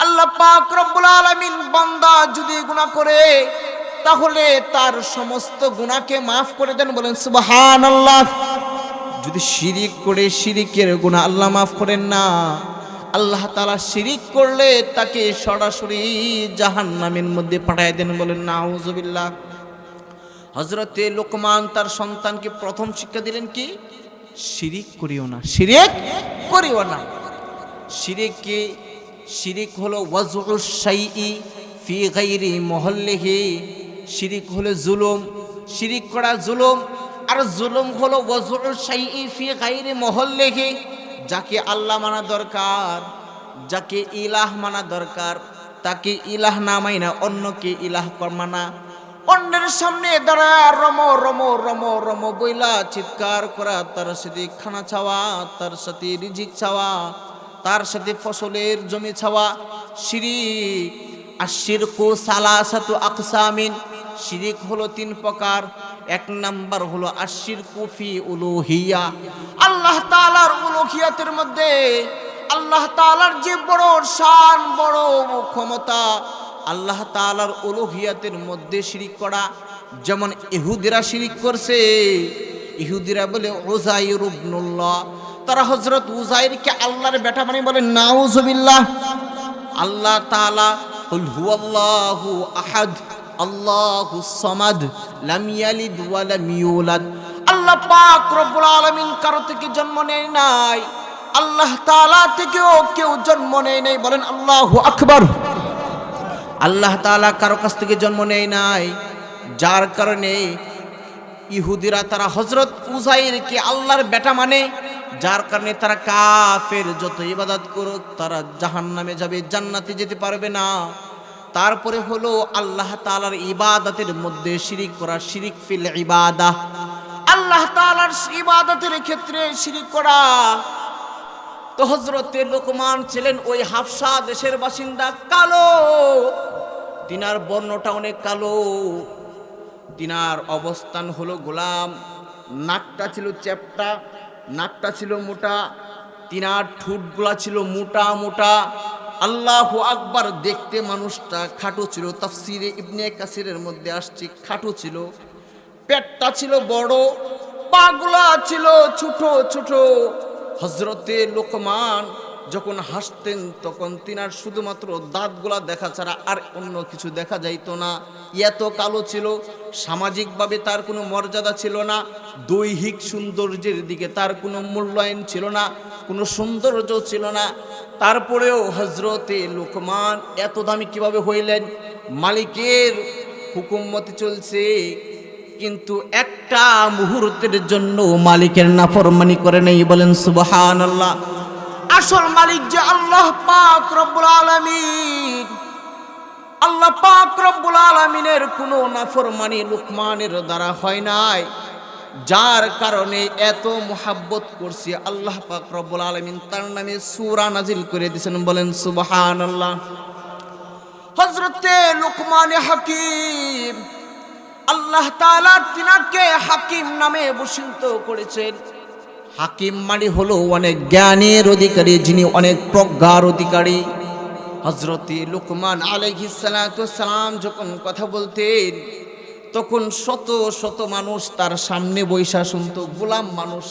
আল্লাহ পাক রব্বুল আলামিন বান্দা যদি গুনাহ করে তাহলে তার সমস্ত গুনাহকে maaf করে দেন, বলেন সুবহানাল্লাহ। যদি শিরিক করে শিরিকের গুনাহ আল্লাহ maaf করেন না। আল্লাহ তাআলা শিরিক করলে তাকে সরাসরি জাহান্নামের মধ্যে পাঠিয়ে দেন, বলেন নাউজুবিল্লাহ। হযরতে লোকমান তার সন্তানকে প্রথম শিক্ষা দিলেন কি? শিরিক করিও না, শিরিক করিও না। শিরিক হলো ওয়াজউস শাইই ফি গায়রি মুহাল্লিহি। শিরিক হলো জুলুম, শিরিক করা জুলুম। আর জুলুম হলো ওয়াজউস শাইই ফি গায়রি মুহাল্লিহি। যাকে আল্লাহ মানা দরকার, যাকে ইলাহ মানা দরকার, তাকে ইলাহ না মাইনা অন্যকে ইলাহ মানা, অন্যের সামনে দাঁড়ায় রমো রমো রমো রমো বইলা চিৎকার করা, তার সাথে খানা চাওয়া, তার সাথে রিজিক চাওয়া, তার সাথে ফসলের জমি চাওয়া শিরিক। আশিরকু সালাসাতু আকসামিন। শিরিক হলো 3 প্রকার। 1 নাম্বার হলো আশিরকু ফি উলুহিয়া। আল্লাহ তাআলার উলুহিয়াতের মধ্যে আল্লাহ তাআলার যে বড় শান, বড় ক্ষমতা, আল্লাহ তাআলার উলুহিয়াতের মধ্যে শিরিক করা। যেমন ইহুদিরা শিরিক করছে। ইহুদিরা বলে উযাইর ইবনুল্লাহ, তারা হযরত উযাইরকে আল্লাহর বেটা মানে বলে নাউজুবিল্লাহ। আল্লাহ তাআলা কুল হুয়াল্লাহু আহাদ আল্লাহুস সামাদ লাম ইয়ালিদ ওয়া লাম ইউলাদ। আল্লাহ পাক রব্বুল আলামিন কারো থেকে জন্ম নেয় নাই, আল্লাহ তাআলা থেকেও কেউ জন্ম নেয় নাই, বলেন আল্লাহু আকবার। আল্লাহ তাআলা কারো কাছ থেকে জন্ম নেয় নাই, যার কারণে ইহুদিরা তারা হযরত উযাইরকে আল্লাহর বেটা মানে, যার কারণে তারা কাফের। যত ইবাদত করুক তারা জাহান্নামে যাবে, জান্নাতে যেতে পারবে না। তারপরে হলো আল্লাহ তাআলার ইবাদতের মধ্যে শিরিক করা, শিরিক ফিল ইবাদাহ। আল্লাহ তাআলার ইবাদতের ক্ষেত্রে শিরিক করা। তো হযরতে লোকমান ছিলেন ওই হাবশা দেশের বাসিন্দা, কালো, তিনার বর্ণটা অনেক কালো, তিনার অবস্থান হলো গোলাম, নাকটা ছিল চ্যাপ্টা, নাকটা ছিল মোটা, তিনার ঠোঁটগুলা ছিল মোটা মোটা। আল্লাহু আকবার, দেখতে মানুষটা খাটো ছিল। তাফসিরে ইবনে কাসিরের মধ্যে আসছে খাটো ছিল। পেটটা ছিল বড়, পাগুলা ছিল ছোট ছোট। হযরতে লোকমান যখন হাসতেন তখন তিনার শুধুমাত্র দাঁতগুলা দেখা ছাড়া আর অন্য কিছু দেখা যাইতো না। এত কালো ছিল। সামাজিকভাবে তার কোনো মর্যাদা ছিল না, দৈহিক সৌন্দর্যের দিকে তার কোনো মূল্যায়ন ছিল না, কোনো সৌন্দর্য ছিল না। তারপরেও হযরতে লোকমান এত দামি কিভাবে হইলেন? মালিকের হুকুম মতে চলছে, কিন্তু একটা মুহূর্তের জন্য মালিকের নাফরমানি করে নাই, বলেন সুবহানাল্লাহ। আসল মালিক যে আল্লাহ পাক রব্বুল আলামিন, আল্লাহ পাক রব্বুল আলামিনের কোনো নাফরমানি লোকমানের দ্বারা হয় নাই, যার কারণে এত মুহাব্বত করছে আল্লাহ পাক রব্বুল আলামিন তার নামে সূরা নাজিল করে দিয়েছেন, বলেন সুবহানাল্লাহ। হযরতে লোকমান হাকিম, আল্লাহ তাআলা তিনাকে হাকিম নামে ভূষিত করেছেন। হাকিম মানে হলো অনেক জ্ঞানের অধিকারী, যিনি অনেক প্রজ্ঞার অধিকারী। হযরতে লোকমান আলাইহিস সালাতু সালাম যখন কথা বলতেন তখন শত শত মানুষ তার সামনে বৈশা শুনতো, গোলাম মানুষ।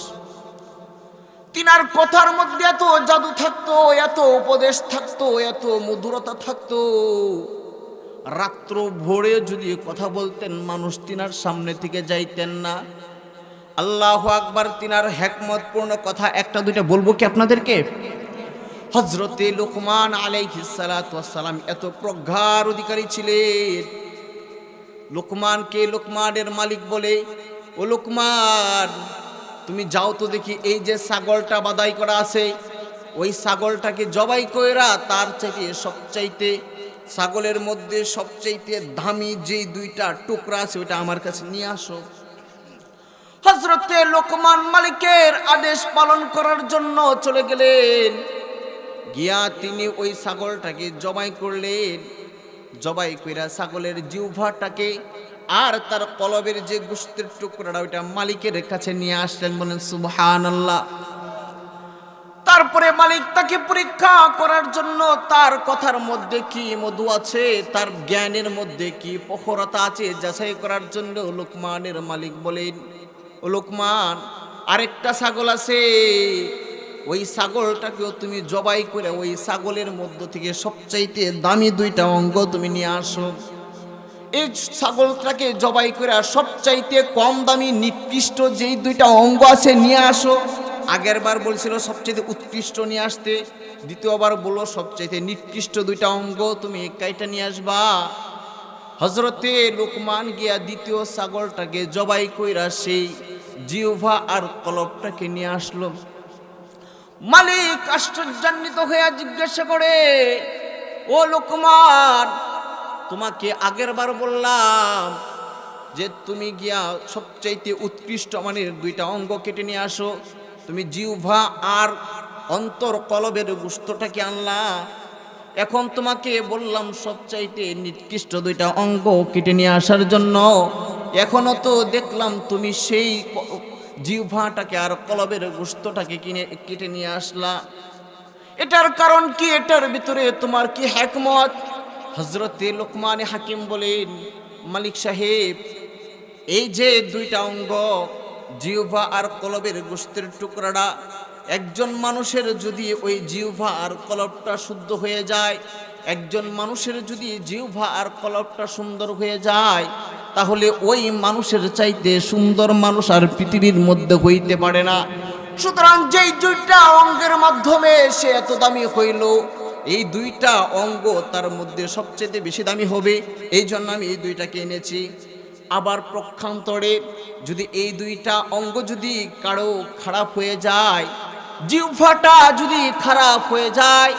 তিনার কথার মধ্যে এত জাদু থাকতো, এত উপদেশ থাকতো, এত মধুরতা থাকতো। রাত্র ভোরে যদি কথা বলতেন মানুষ তিনার সামনে থেকে যাইতেন না। আল্লাহু আকবার। তিনার হিকমতপূর্ণ কথা একটা দুইটা বলবো কি আপনাদেরকে? হযরতে লোকমান আলাইহিস সালাতু ওয়াসসালাম এত প্রজ্ঞার অধিকারী ছিলেন। লোকমানকে লোকমানের মালিক বলে, ও লোকমান, তুমি যাও তো দেখি এই যে ছাগলটা বাদাই করা আছে, ওই ছাগলটাকে জবাই কইরা তার থেকে সবচাইতে, ছাগলের মধ্যে সবচাইতে দামি যে 2টা টুকরা আছে ওইটা আমার কাছে নিয়ে আসো। হযরতে লোকমান মালিকের আদেশ পালন করার জন্য চলে গেলেন। গিয়া তিনি ওই ছাগলটাকে জবাই করলেন। জবাই কইরা ছাগলের জিহ্বাটাকে আর তার কলবের যে গোশতের টুকরাটা ওইটা মালিকের কাছে নিয়ে আসলেন, বলেন সুবহানাল্লাহ। তারপরে মালিক ছাগলটাকে পরীক্ষা করার জন্য তার কথার মধ্যে কি মধু আছে, তার জ্ঞানের মধ্যে কি প্রখরতা আছে যাচাই করার জন্য লোকমানের মালিক বলেন, ও লোকমান, আরেকটা ছাগল আছে, ওই ছাগলটাকেও তুমি জবাই করে ওই ছাগলের মধ্য থেকে সবচাইতে দামি দুইটা অঙ্গ তুমি নিয়ে আসো। এই ছাগলটাকে জবাই করে সবচাইতে কম দামি নিকৃষ্ট যেই দুইটা অঙ্গ আছে নিয়ে আসো। আগের বার বলছিল সবচাইতে উৎকৃষ্ট নিয়ে আসতে, দ্বিতীয়বার বললো সবচাইতে নিকৃষ্ট দুইটা অঙ্গ তুমি কাইটা নিয়ে আসবা। হযরতে লোকমান গিয়া দ্বিতীয় ছাগলটাকে জবাই কইরা সেই জিহ্বা আর কলবটাকে নিয়ে আসলো। মালিক আশ্চর্যান্বিত হয়ে জিজ্ঞাসা করে, ও লোকমান, তোমাকে আগের বার বললাম যে তুমি গিয়া সবচাইতে উৎকৃষ্ট মানের দুইটা অঙ্গ কেটে নিয়ে আসো, তুমি জিহ্বা আর অন্তর কলবের গোশতটাকে আনলা। এখন তোমাকে বললাম সবচাইতে নিকৃষ্ট দুইটা অঙ্গ কেটে নিয়ে আসার জন্য, এখনো তো দেখলাম তুমি সেই জিহ্বাটাকে আর কলবের গোশতটাকে কেটে নিয়ে আসলা। এটার কারণ কি? এটার ভিতরে তোমার কি হিকমত? হযরতে লোকমান হাকিম বলেন, মালিক সাহেব, এই যে দুইটা অঙ্গ জিহ্বা আর কলবের গোশতের টুকরাটা, একজন মানুষের যদি ওই জিহ্বা আর কলবটা শুদ্ধ হয়ে যায়, একজন মানুষের যদি জিহ্বা আর কলবটা সুন্দর হয়ে যায়, তাহলে ওই মানুষের চাইতে সুন্দর মানুষ আর পৃথিবীর মধ্যে হইতে পারে না। সুতরাং যেই দুইটা অঙ্গের মাধ্যমে সে এত দামি হইল, এই দুইটা অঙ্গ তার মধ্যে সবচেয়ে বেশি দামি হবে, এই জন্য আমি এই দুইটাকে এনেছি। আবার পক্ষান্তরে যদি এই দুইটা অঙ্গ যদি কারো খারাপ হয়ে যায়, জিহ্বাটা যদি খারাপ হয়ে যায়,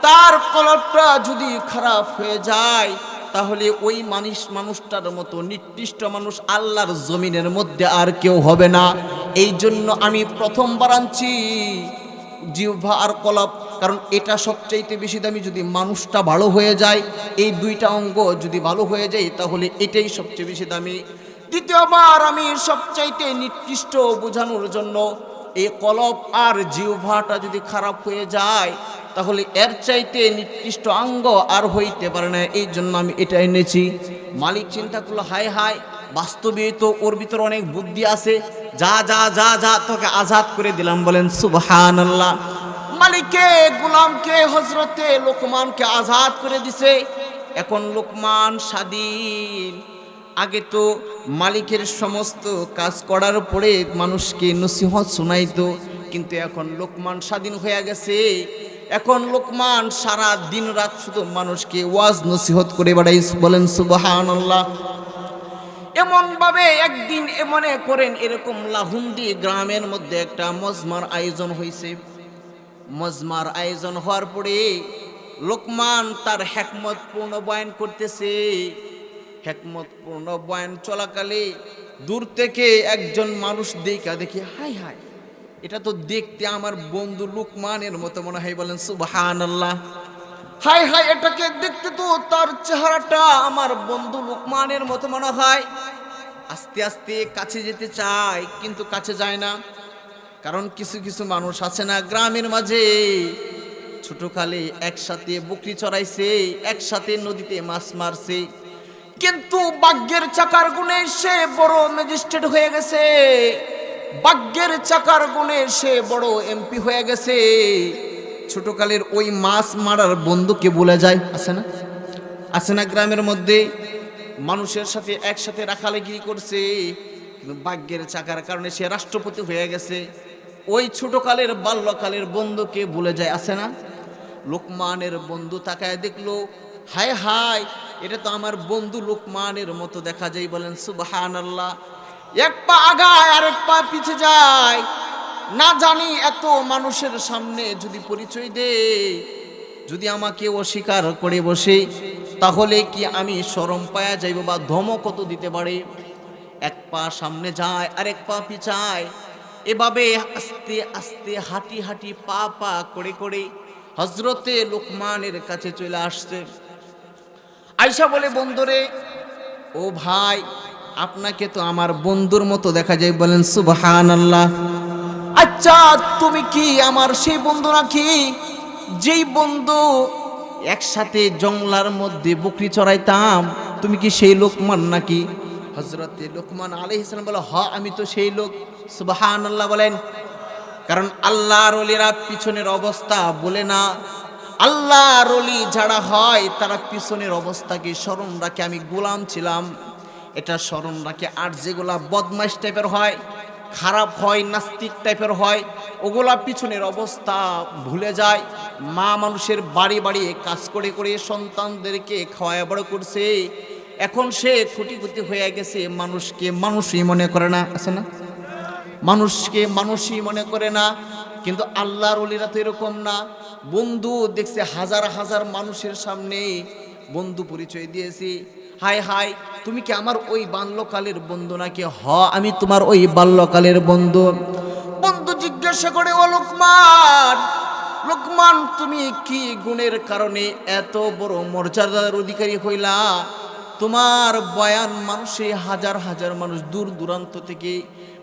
তার কলবটা যদি খারাপ হয়ে যায়, তাহলে ওই মানুষটার মতো নিকৃষ্ট মানুষ আল্লাহর জমিনের মধ্যে আর কেউ হবে না। এই জন্য আমি প্রথমবার আনছি জিহ্বা আর কলব, কারণ এটা সবচাইতে বেশি দামি। যদি মানুষটা ভালো হয়ে যায়, এই দুইটা অঙ্গ যদি ভালো হয়ে যায়, তাহলে এটাই সবচেয়ে বেশি দামি। দ্বিতীয়বার আমি সবচাইতে নিকৃষ্ট বোঝানোর জন্য এই কলব আর জিহ্বাটা যদি খারাপ হয়ে যায়, তাহলে এর চাইতে নিকৃষ্ট অঙ্গ আর হইতে পারে না, এই জন্য আমি এটা এনেছি। মালিক চিন্তা করলো, হায় হায়, বাস্তবে তো ওর ভিতরে অনেক বুদ্ধি আছে, যা যা যা যা তোকে আজাদ করে দিলাম। বলেন সুবহানাল্লাহ। মালিকে গোলামকে হযরতে লোকমানকে আজাদ করে দিছে। এখন লোকমান স্বাধীন। আগে তো মালিকের সমস্ত কাজ করার পরে মানুষকে নসিহত শোনাইতো, কিন্তু এখন লোকমান স্বাধীন হয়ে গেছে। এখন লোকমান সারা দিন রাত শুধু মানুষকে ওয়াজ নসিহত করে বেড়াই। বলেন সুবহানাল্লাহ। এমন ভাবে একদিন মনে করেন এরকম লাহুন্দি গ্রামের মধ্যে একটা মজমার আয়োজন হয়েছে। মজমার আয়োজন হওয়ার পরে লোকমান তার হিকমত পূর্ণ বয়ান করতেছে। হিকমত পূর্ণ বয়ান চলাকালে দূর থেকে একজন মানুষ দেখে, হাই হাই, এটা তো দেখতে আমার বন্ধু লোকমানের মতো মনে হয়। বলেন সুবহানাল্লাহ। হাই হাই, এটাকে দেখতে তো তার চেহারাটা আমার বন্ধু লোকমানের মতো মনে হয়। আস্তে আস্তে কাছে যেতে চায়, কিন্তু কাছে যায় না। কারণ কিছু কিছু মানুষ আছে না গ্রামের মাঝে, ছোটকালে একসাথে বকরি চড়াইছে, একসাথে নদীতে মাছ মারছে, কিন্তু ভাগ্যের চাকার গুণে সে বড় ম্যাজিস্ট্রেট হয়ে গেছে, ভাগ্যের চাকার গুণে সে বড় এমপি হয়ে গেছে। ছোটকালের ওই মাছ মারার বন্ধুকে ভুলে যায়। আছে না গ্রামের মধ্যে মানুষের সাথে একসাথে রাখালেগিরি করছে, কিন্তু ভাগ্যের চাকার কারণে সে রাষ্ট্রপতি হয়ে গেছে। ওই ছোটকালের বাল্যকালের বন্ধুকে ভুলে যায়। আছে না? লোকমানের বন্ধু তাকায় দেখলো, হায় হায়, এটা তো আমার বন্ধু লোকমানের মতো দেখা যায়। বলেন সুবহানাল্লাহ। এক পা আগায় আর এক পা পিছে যায়। না জানি এত মানুষের সামনে যদি পরিচয় দে, যদি আমাকে অস্বীকার করে বসে, তাহলে কি আমি শরম পায়া যাইব বা ধমক কত দিতে পারে। এক পা সামনে যায় আর এক পা পিছায়, এভাবে আস্তে আস্তে হাঁটি হাঁটি পা পা করে করে হযরতে লোকমানের কাছে চলে আসছে। আয়েশা বলে, বন্ধুরে, ও ভাই, আপনাকে তো আমার বন্ধুর মতো দেখা যায়। বলেন সুবহানাল্লাহ। আচ্ছা, তুমি কি আমার সেই বন্ধু নাকি? যেই বন্ধু একসাথে জঙ্গলার মধ্যে বকরি চড়াইতাম, তুমি কি সেই লোকমান নাকি? হযরতে লোকমান আলাইহিস সালাম বলে, হ্যাঁ আমি তো সেই লোক। সুবহানাল্লাহ বলেন। কারণ আল্লাহর ওলিরা পিছনের অবস্থা বলে না, আল্লাহর ওলি যারা হয় তারা পিছনের অবস্থাকে স্মরণ রাখে। আমি গোলাম ছিলাম এটা স্মরণ রাখে। আর যেগুলা বদমাইশ টাইপের হয়, খারাপ হয়, নাস্তিক টাইপের হয়, ওগুলা পিছনের অবস্থা ভুলে যায়। মা মানুষের বাড়ি বাড়ি কাজ করে করে সন্তানদেরকে খাওয়ায় বড় করছে, এখন সে খুঁটি হয়ে গেছে, মানুষকে মানুষই মনে করে না, আছে না? মানুষকে মানুষই মনে করে না। কিন্তু আল্লাহর ওলিরা তো এরকম না। বন্ধু দেখছে হাজার হাজার মানুষের সামনে বন্ধু পরিচয় দিয়েছি, হায় হায় তুমি কি আমার ওই বাল্যকালের বন্ধু নাকি? হ আমি তোমার ওই বাল্যকালের বন্ধু। বন্ধু জিজ্ঞাসা করে, ও লোকমান, লোকমান তুমি কি গুণের কারণে এত বড় মর্যাদার অধিকারী হইলা? তোমার বয়ান মানুষে হাজার হাজার মানুষ দূর দূরান্ত থেকে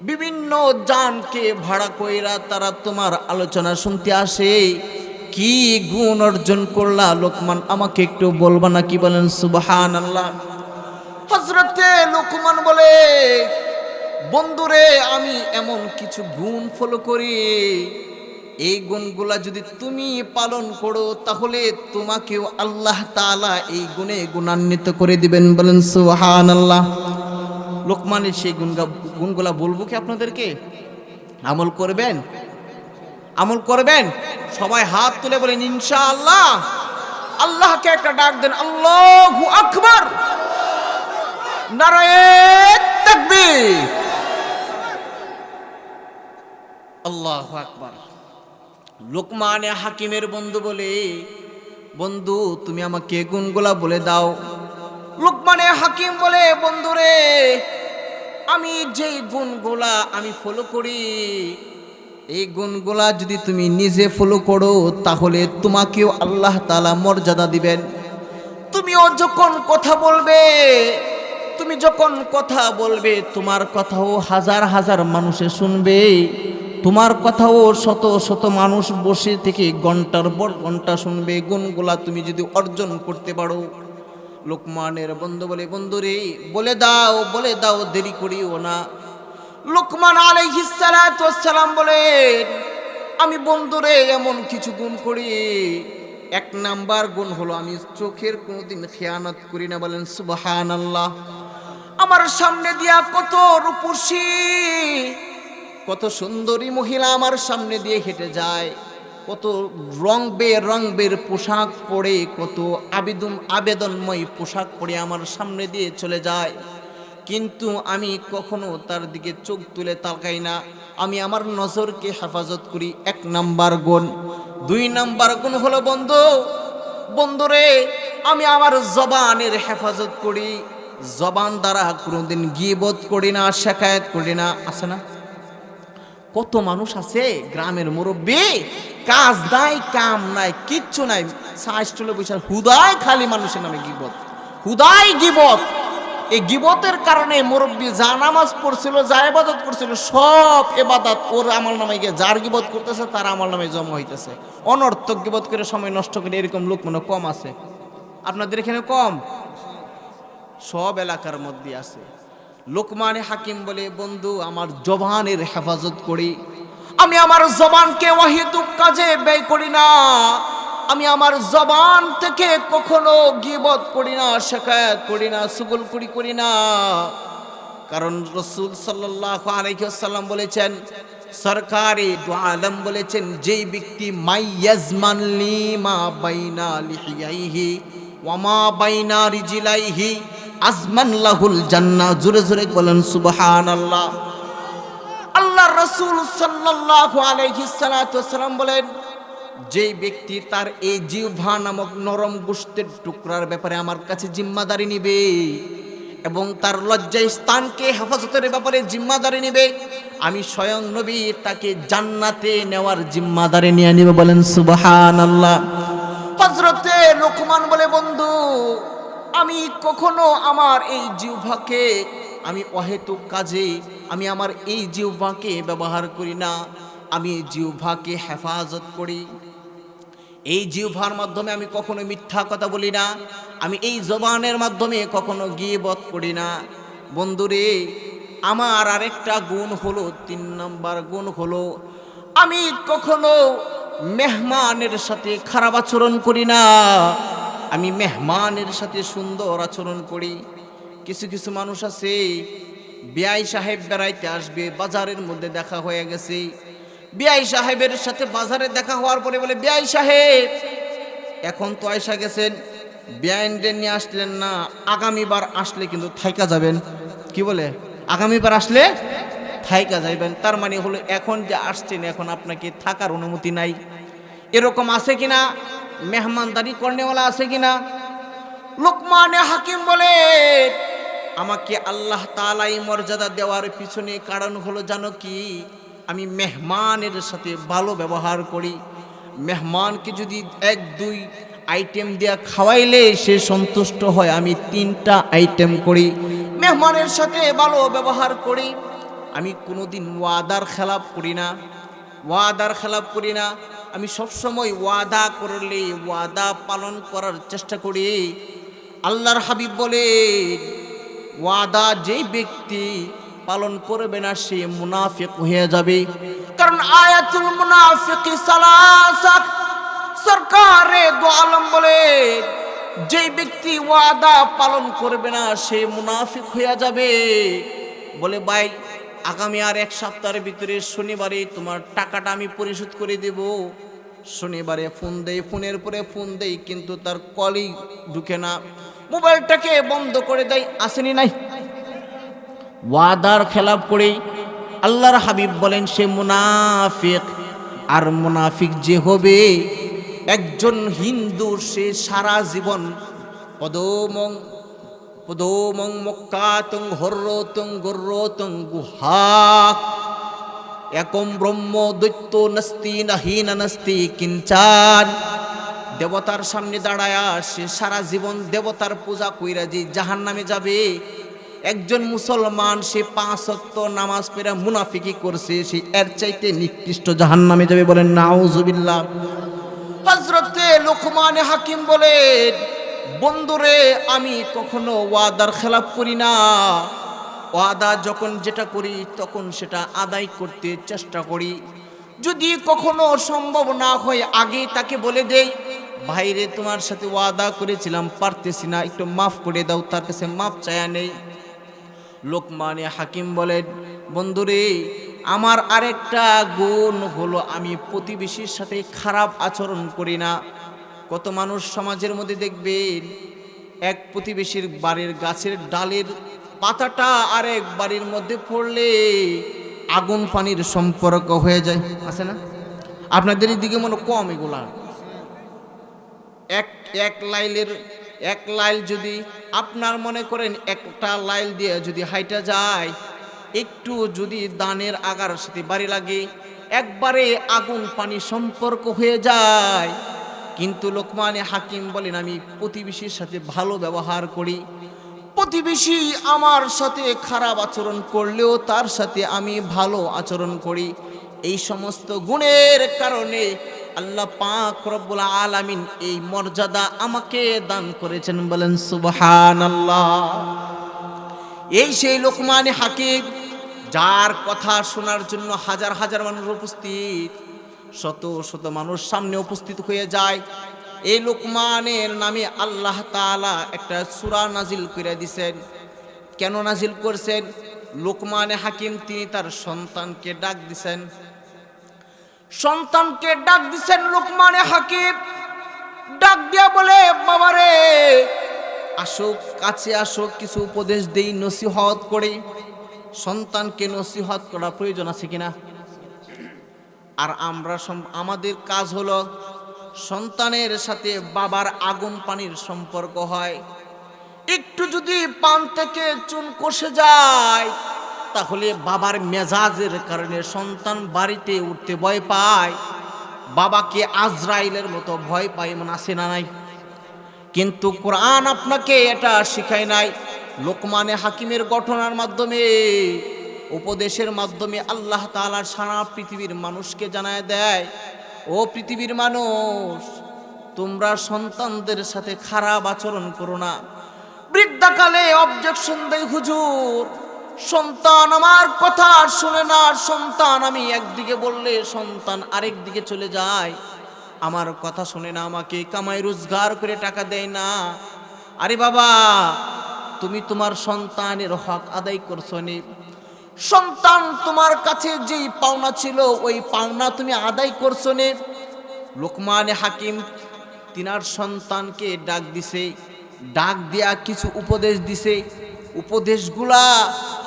বিভিন্ন জানকে ভাড়া কইরা তারা তোমার আলোচনা শুনতে আসে। কি গুণ অর্জন করলা লোকমান, আমাকে একটু বলবা না? কি বলেন সুবহানাল্লাহ। হযরতে লোকমান বলে, বন্ধুরে আমি এমন কিছু গুণ ফলো করি, এই গুণগুলা যদি তুমি পালন করো তাহলে তোমাকেও আল্লাহ তাআলা এই গুণে গুণান্বিত করে দিবেন। বলেন সুবহানাল্লাহ। লোকমানের সেই গুণগুলা বলবো কি আপনাদেরকে? আমল করবেন? আমল করবেন? সবাই হাত তুলে বলেন ইনশাআল্লাহ। আল্লাহকে একটা ডাক দেন, আল্লাহু আকবার, নারায়ে তাকবীর, আল্লাহু আকবার। লোকমানে হাকিমের বন্ধু বলে, বন্ধু তুমি আমাকে গুণগুলা বলে দাও। লোকমানে হাকিম বলে, বন্ধুরে আমি যেই গুণগুলা আমি ফলো করি, এই গুণগুলা যদি তুমি নিজে ফলো করো তাহলে তোমাকেও আল্লাহ তাআলা মর্যাদা দিবেন। তুমিও যখন কথা বলবে, তুমি যখন কথা বলবে তোমার কথাও হাজার হাজার মানুষে শুনবে, তোমার কথাও শত শত মানুষ বসে থেকে ঘন্টার পর ঘন্টা শুনবে। গুণগুলা তুমি যদি অর্জন করতে পারো। লোকমানের বন্ধু বলে, বন্ধুরে বলে দাও, বলে দাও, দেরি করিও না। লোকমান আলাইহিস সালাতু ওয়াস সালাম বলেন, আমি বন্ধুরে এমন কিছু গুণ করি, এক নাম্বার গুণ হলো আমি চোখের কোনোদিন খেয়ানত করি না। বলেন সুবহানাল্লাহ। আমার সামনে দিয়া কত রূপসী, কত সুন্দরী মহিলা আমার সামনে দিয়ে হেঁটে যায়, কত রং বের পোশাক পরে, কত আবেদনময় পোশাক পরে আমার সামনে দিয়ে চলে যায়, কিন্তু আমি কখনো তার দিকে চোখ তুলে তাকাই না। আমি আমার নজরকে হেফাজত করি, এক নাম্বার গুণ। দুই নাম্বার গুণ হলো বন্ধুরে আমি আমার জবানের হেফাজত করি, জবান দ্বারা কোনোদিন গীবত করি না, শিকায়াত করি না। আছে না? কত মানুষ আছে গ্রামের মুরব্বী, কাজ নাই কাম নাই কিচ্ছু নাই, সাইস্টলে বসে হুদায় খালি মানুষের নামে গীবত, হুদায় গীবত। এই গীবতের কারণে মুরব্বী যা নামাজ পড়ছিল, যা ইবাদত করছিল, সব ইবাদত ওর আমল নামে গিয়ে যার গীবত করতেছে তার আমল নামে জমা হইতেছে। অনর্থক গীবত করে সময় নষ্ট করে এরকম লোক মনে কম আছে? আপনাদের এখানে কম? সব এলাকার মধ্যে আছে। লোকমানে হাকিম বলে, বন্ধু আমার জবানের হেফাজত করি, আমি আমার জবানকে অহেতুক কাজে ব্যয় করি না, আমি আমার জবান থেকে কখনো গীবত করি না, শিকায়াত করি না, চুগলখড়ি করি না। কারণ রাসূল সাল্লাল্লাহু আলাইহি ওয়াসাল্লাম বলেছেন, সরকারে দু আলম বলেছেন, যেই ব্যক্তি মাইয়াজমান লিমা বাইনা লিহিয়াইহি ওয়া মা বাইনা রিজলাইহি আজমান লাহুল জান্নাহ। জোরে জোরে বলেন সুবহানাল্লাহ। আল্লাহর রাসূল সাল্লাল্লাহু আলাইহি সাল্লাম বলেন, যেই ব্যক্তি তার এই জিহ্বা নামক নরম গোশতের টুকরার ব্যাপারে আমার কাছে জিম্মাদারি নিবে এবং তার লজ্জায় স্থানকে হেফাজতের ব্যাপারে জিম্মাদারি নিবে, আমি স্বয়ং নবী তাকে জান্নাতে নেওয়ার জিম্মাদারি নিয়ে নিবে। বলেন সুবহানাল্লাহ। হযরতে লোকমান বলে, বন্ধু আমি কখনো আমার এই জিহ্বাকে আমি অহেতুক কাজে আমি আমার এই জিহ্বাকে ব্যবহার করি না, আমি জিহ্বাকে হেফাজত করি। এই জিহ্বার মাধ্যমে আমি কখনো মিথ্যা কথা বলি না, আমি এই জবানের মাধ্যমে কখনো গীবত করি না। বন্ধুরে, আমার আরেকটা গুণ হলো, 3 নম্বর গুণ হলো, আমি কখনো মেহমানের সাথে খারাপ আচরণ করি না, আমি মেহমানের সাথে সুন্দর আচরণ করি। কিছু কিছু মানুষ আছে, বিআই সাহেব বেড়াইতে আসবে, বাজারের মধ্যে দেখা হয়ে গেছে, বিআই সাহেবের সাথে বাজারে দেখা হওয়ার পরে বলে, বিআই সাহেব এখন তো আয়সা গেছেন, বিআইনরে নিয়ে আসলেন না, আগামীবার আসলে কিন্তু থাইকা যাবেন। কি বলে? আগামীবার আসলে থাইকা যাইবেন। তার মানে হলো এখন যে আসছেন এখন আপনাকে থাকার অনুমতি নাই। এরকম আছে কিনা? মেহমানদারি করনেওয়ালা আছে কিনা? লোকমানে হাকিম বলে, আমাকে আল্লাহ তাআলা এই মর্যাদা দেওয়ার পিছনে কারণ হলো জানো কি? আমি মেহমানের সাথে ভালো ব্যবহার করি। মেহমানকে যদি 1-2 আইটেম দেয়া খাওয়াইলে সে সন্তুষ্ট হয়, আমি 3টা আইটেম করি, মেহমানের সাথে ভালো ব্যবহার করি। আমি কোনোদিন ওয়াদার খেলাপ করি না, ওয়াদার খেলাপ করি না। আমি সবসময় ওয়াদা করলে ওয়াদা পালন করার চেষ্টা করি। আল্লাহর হাবিব বলে, ওয়াদা যেই ব্যক্তি পালন করবে না সে মুনাফিক হয়ে যাবে। কারণ আয়াতুল মুনাফিকি সালাসা, সরকারে দো আলম বলে, যেই ব্যক্তি ওয়াদা পালন করবে না সে মুনাফিক হয়ে যাবে। বলে, ভাই আগামী আর 1 সপ্তাহের ভিতরে শনিবারে তোমার টাকাটা আমি পরিশোধ করে দেব। শনিবারে ফোন দেই, ফোনের পরে ফোন দেই, কিন্তু তার কলই ঢুকে না, মোবাইলটাকে বন্ধ করে দেয়, আসেনি নাই। ওয়াদার খেলাপ করে আল্লাহর হাবিব বলেন সে মুনাফিক। আর মুনাফিক যে হবে, একজন হিন্দু সে সারা জীবন পদমং পদমং মক্কাতং হর্রতং গর্রতং গুহাক একম ব্রহ্ম দৈত্য নস্তি নাহীন নস্তি কিঞ্চান। দেবতার সামনে দাঁড়ায়া সে সারা জীবন দেবতার পূজা কইরা যে জাহান্নামে যাবে, একজন মুসলমান সে 5 ওয়াক্ত নামাজ পড়া মুনাফিকি করছে, সে এর চাইতে নিকৃষ্ট জাহান্নামে যাবে। বলেন নাউজুবিল্লাহ। হযরতে লোকমান হাকিম বলেন, বন্ধুরে আমি কখনো ওয়াদার খেলাপ করি না, ওয়াদা যখন যেটা করি তখন সেটা আদায় করতে চেষ্টা করি। যদি কখনো সম্ভব না হয় আগে তাকে বলে দেই, ভাইরে তোমার সাথে ওয়াদা করেছিলাম পারতেছি না, একটু মাফ করে দাও, তার কাছে মাফ চায়া নেই। লোকমানে হাকিম বলেন, বন্ধুরে আমার আরেকটা গুণ হলো আমি প্রতিবেশীর সাথে খারাপ আচরণ করি না। কত মানুষ সমাজের মধ্যে দেখবেন, এক প্রতিবেশীর বাড়ির গাছের ডালের পাতাটা আরেক বাড়ির মধ্যে পড়লে আগুন পানির সম্পর্ক হয়ে যায়, আছে না? আপনাদের দিকে মনে কম এগুলা। এক লাইল যদি আপনার মনে করেন একটা লাইল দিয়ে যদি হাইটা যায়, একটু যদি দানের আগার সাথে বাড়ি লাগে, একবারে আগুন পানি সম্পর্ক হয়ে যায়। কিন্তু লোকমানে হাকিম বলেন, আমি প্রতিবেশীর সাথে ভালো ব্যবহার করি। প্রতিবেশী আমার সাথে খারাপ আচরণ করলেও তার সাথে আমি ভালো আচরণ করি। এই সমস্ত গুণের কারণে আল্লাহ পাক রব্বুল আলামিন এই মর্যাদা আমাকে দান করেছেন। বলেন সুবহানাল্লাহ। এই সেই লোকমানে হাকিম, যার কথা শোনার জন্য হাজার হাজার মানুষ উপস্থিত, শত শত মানুষ সামনে উপস্থিত হয়ে যায়। এই লোকমানের নামে আল্লাহ তাআলা একটা সূরা নাজিল করে দিয়েছেন। কেন নাজিল করছেন? লোকমানে হাকিম তিনি তার সন্তানকে ডাক দিছেন, সন্তানকে ডাক দিছেন লোকমানে হাকিম ডাক দিয়া বলে, বাবারে আসো, কাছে আসো, কিছু উপদেশ দেই, নসিহত করি। সন্তানকে নসিহত করা প্রয়োজন আছে কিনা? আর আমরা আমাদের কাজ হলো সন্তানের সাথে বাবার আগুন পানির সম্পর্ক হয়। একটু যদি পান থেকে চুন কষে যায় তাহলে বাবার মেজাজের কারণে সন্তান বাড়িতে উঠতে ভয় পায়, বাবাকে আজরাইলের মতো ভয় পায়, এমন আছে না নাই? কিন্তু কোরআন আপনাকে এটা শিখায় নাই। লোকমানে হাকিমের ঘটনার মাধ্যমে, উপদেশের মাধ্যমে আল্লাহ তাআলা সারা পৃথিবীর মানুষকে জানায় দেয়, ও পৃথিবীর মানুষ, তোমরা সন্তানদের সাথে খারাপ আচরণ করো না। বৃদ্ধাকালে অবজেকশন দেয়, হুজুর সন্তান আমার কথা শুনে না, সন্তান আমি একদিকে বললে সন্তান আরেক দিকে চলে যায়, আমার কথা শুনে না, আমাকে কামাই রোজগার করে টাকা দেয় না। আরে বাবা, তুমি তোমার সন্তানের হক আদায় করছো নি? সন্তান তোমার কাছে যেই পাওনা ছিল ওই পাওনা তুমি আদায় করছো নে? লোকমান হাকিম তিনার সন্তানকে ডাক দিছে, ডাক দিয়া কিছু উপদেশ দিছে। উপদেশগুলা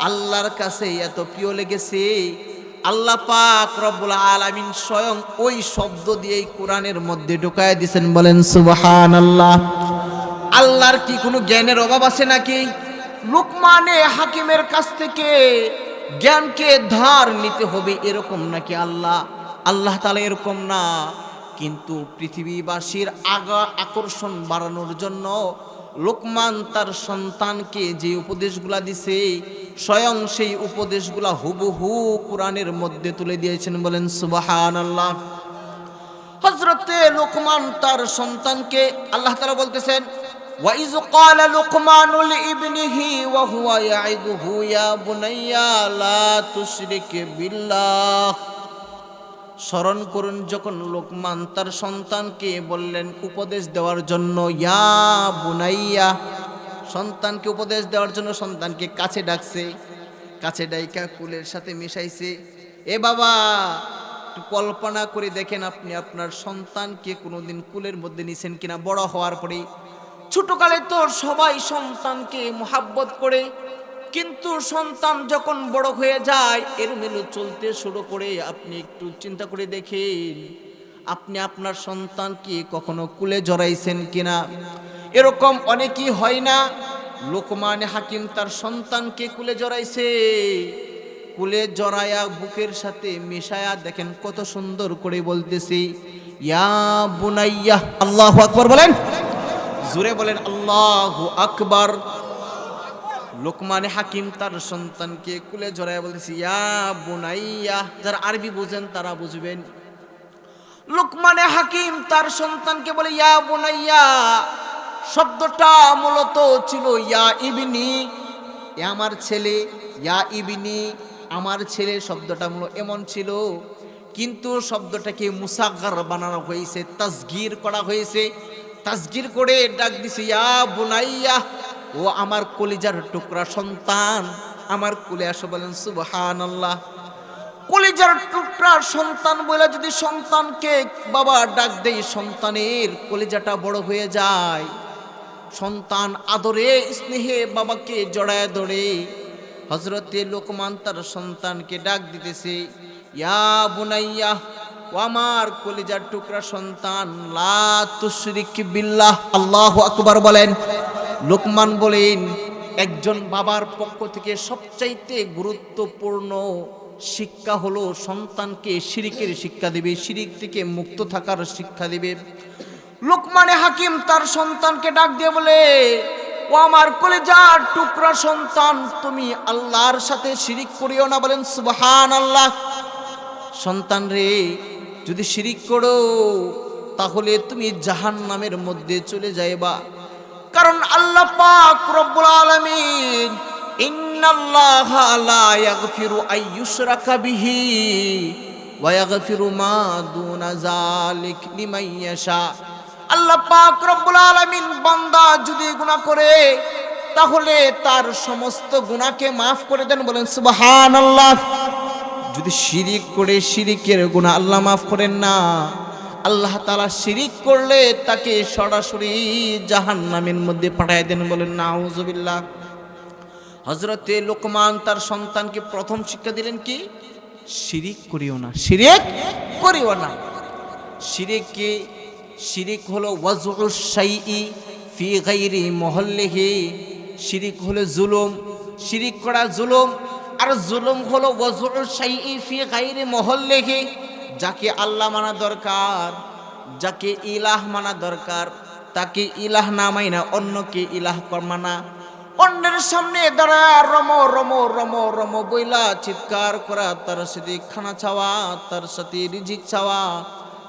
আল্লাহর কাছে এত প্রিয় লেগেছে, আল্লাহ পাক রব্বুল আলামিন স্বয়ং ওই শব্দ দিয়েই কোরআনের মধ্যে ঢুকায় দিয়েছেন। বলেন সুবহানাল্লাহ। আল্লাহর কি কোনো জ্ঞানের অভাব আছে নাকি? লোকমানে হাকিমের কাছ থেকে জ্ঞানকে ধার নিতে হবে এরকম নাকি আল্লাহ তাআলা এরকম না। কিন্তু পৃথিবীবাসীর আকর্ষণ বাড়ানোর জন্য লোকমান তার সন্তানকে যে উপদেশগুলা দিছে স্বয়ং সেই উপদেশগুলা হুবহু কোরআনের মধ্যে তুলে দিয়েছেন। বলেন সুবহানাল্লাহ। হযরতে লোকমান তার সন্তানকে আল্লাহ তাআলা বলতেছেন, وَإِذْ قَالَ لُقْمَانُ لِابْنِهِ وَهُوَ يَعِظُهُ يَا بُنَيَّ لَا تُشْرِكْ بِاللَّهِ। স্মরণ করুন যখন লোকমান তার সন্তানকে বললেন উপদেশ দেওয়ার জন্য, ইয়া বুনাইয়া, সন্তানকে উপদেশ দেওয়ার জন্য সন্তানকে কাছে ডাকছে, কাছে ডাইকা কুলের সাথে মিশাইছে। এ বাবা, একটু কল্পনা করে দেখেন আপনি আপনার সন্তানকে কোনোদিন কুলের মধ্যে নিছেন কিনা? বড় হওয়ার পরে ছোটকালে তো সবাই সন্তানকে মোহাব্বত করে, কিন্তু সন্তান যখন বড় হয়ে যায় এলোমেলো চলতে শুরু করে, আপনি একটু চিন্তা করে দেখেন আপনি আপনার সন্তানকে কখনো কুলে জড়াইছেন কিনা? এরকম অনেকই হয় না। লোকমান হাকিম তার সন্তানকে কুলে জড়াইছে, কুলে জড়ায়া বুকের সাথে মিশায়া দেখেন কত সুন্দর করে বলতেছি, ইয়া বুনাইয়া। আল্লাহু আকবার বলেন, জোরে বলেন আল্লাহু আকবার। লোকমান হাকিম তার সন্তানকে কুলে জড়ায় বলতেছি, ইয়া বুনাইয়া। যারা আরবি বুঝেন তারা বুঝবেন। লোকমান হাকিম তার সন্তানকে বলে ইয়া বুনাইয়া, শব্দটা মূলত ছিল ইয়া ইবনি, এ আমার ছেলে, ইয়া ইবনি আমার ছেলে, শব্দটা মূলত এমন ছিল, কিন্তু শব্দটাকে মুসাগগার বানানো হয়েছে, তাসগীর করা হয়েছে। তাসগীর করে ডাক দিছে, ইয়া বুনাইয়া, ও আমার কলিজার টুকরা সন্তান, আমার কুলে আসো। বলেন সুবহানাল্লাহ। কলিজার টুকরা সন্তান বলে যদি সন্তানকে বাবা ডাক দেই, সন্তানের কলিজাটা বড় হয়ে যায়। সন্তান আদরে স্নেহে বাবাকে জড়ায় ধরে। হযরতে লোকমান তার সন্তানকে ডাক দিতেছে, ইয়া বুনাইয়া, ও আমার কলিজার টুকরা সন্তান, লা তুশরিক বিল্লাহ। আল্লাহু আকবার বলেন। লোকমান বলেন, একজন বাবার পক্ষ থেকে সবচাইতে গুরুত্বপূর্ণ শিক্ষা হলো সন্তানকে শিরিকের শিক্ষা দিবে, শিরিক থেকে মুক্ত থাকার শিক্ষা দিবে। লোকমানে হাকিম তার সন্তানকে ডাক দিয়ে বলে, ও আমার কলিজার টুকরা সন্তান, তুমি আল্লাহর সাথে শিরিক করিও না। বলেন সুবহানাল্লাহ। সন্তান রে, যদি শিরিক করো তাহলে তুমি জাহান্নামের মধ্যে চলে যাইবা। কারণ আল্লাহ পাক রব্বুল আলামিন, ইন্নাল্লাহা লা ইয়াগফিরু আইয়ুশরাকা বিহি ওয়া ইয়াগফিরু মা দুনা যালিক লিমান ইয়াশা। আল্লাহ পাক রব্বুল আলামিন বান্দা যদি গুনাহ করে তাহলে তার সমস্ত গুনাহকে maaf করে দেন। বলেন সুবহানাল্লাহ। যদি শিরিক করে শিরিকের গুনাহ আল্লাহ maaf করেন না। আল্লাহ তাআলা শিরিক করলে তাকে সরাসরি জাহান্নামের মধ্যে পাঠিয়ে দেন। বলেন নাউজুবিল্লাহ। হযরতে লোকমান তার সন্তানকে প্রথম শিক্ষা দিলেন কি? শিরিক করিও না, শিরিক করিও না। শিরিক হলো ওয়াজউস শাইই ফি গায়রি মুহাল্লিহি। শিরিক হলো জুলুম, শিরিক করা জুলুম। আর জুলুম হলো ওয়াজউস শাইই ফি গায়রি মুহাল্লিহি। যাকে আল্লাহ মানা দরকার, যাকে ইলাহ মানা দরকার, তাকে ইলাহ না মাইনা অন্যকে ইলাহ মানা। অন্যের সামনে দাঁড়ায় রম রম রম রম বইলা চিৎকার করা, তার সাথে খানা চাওয়া, তার সাথে রিজিক চাওয়া,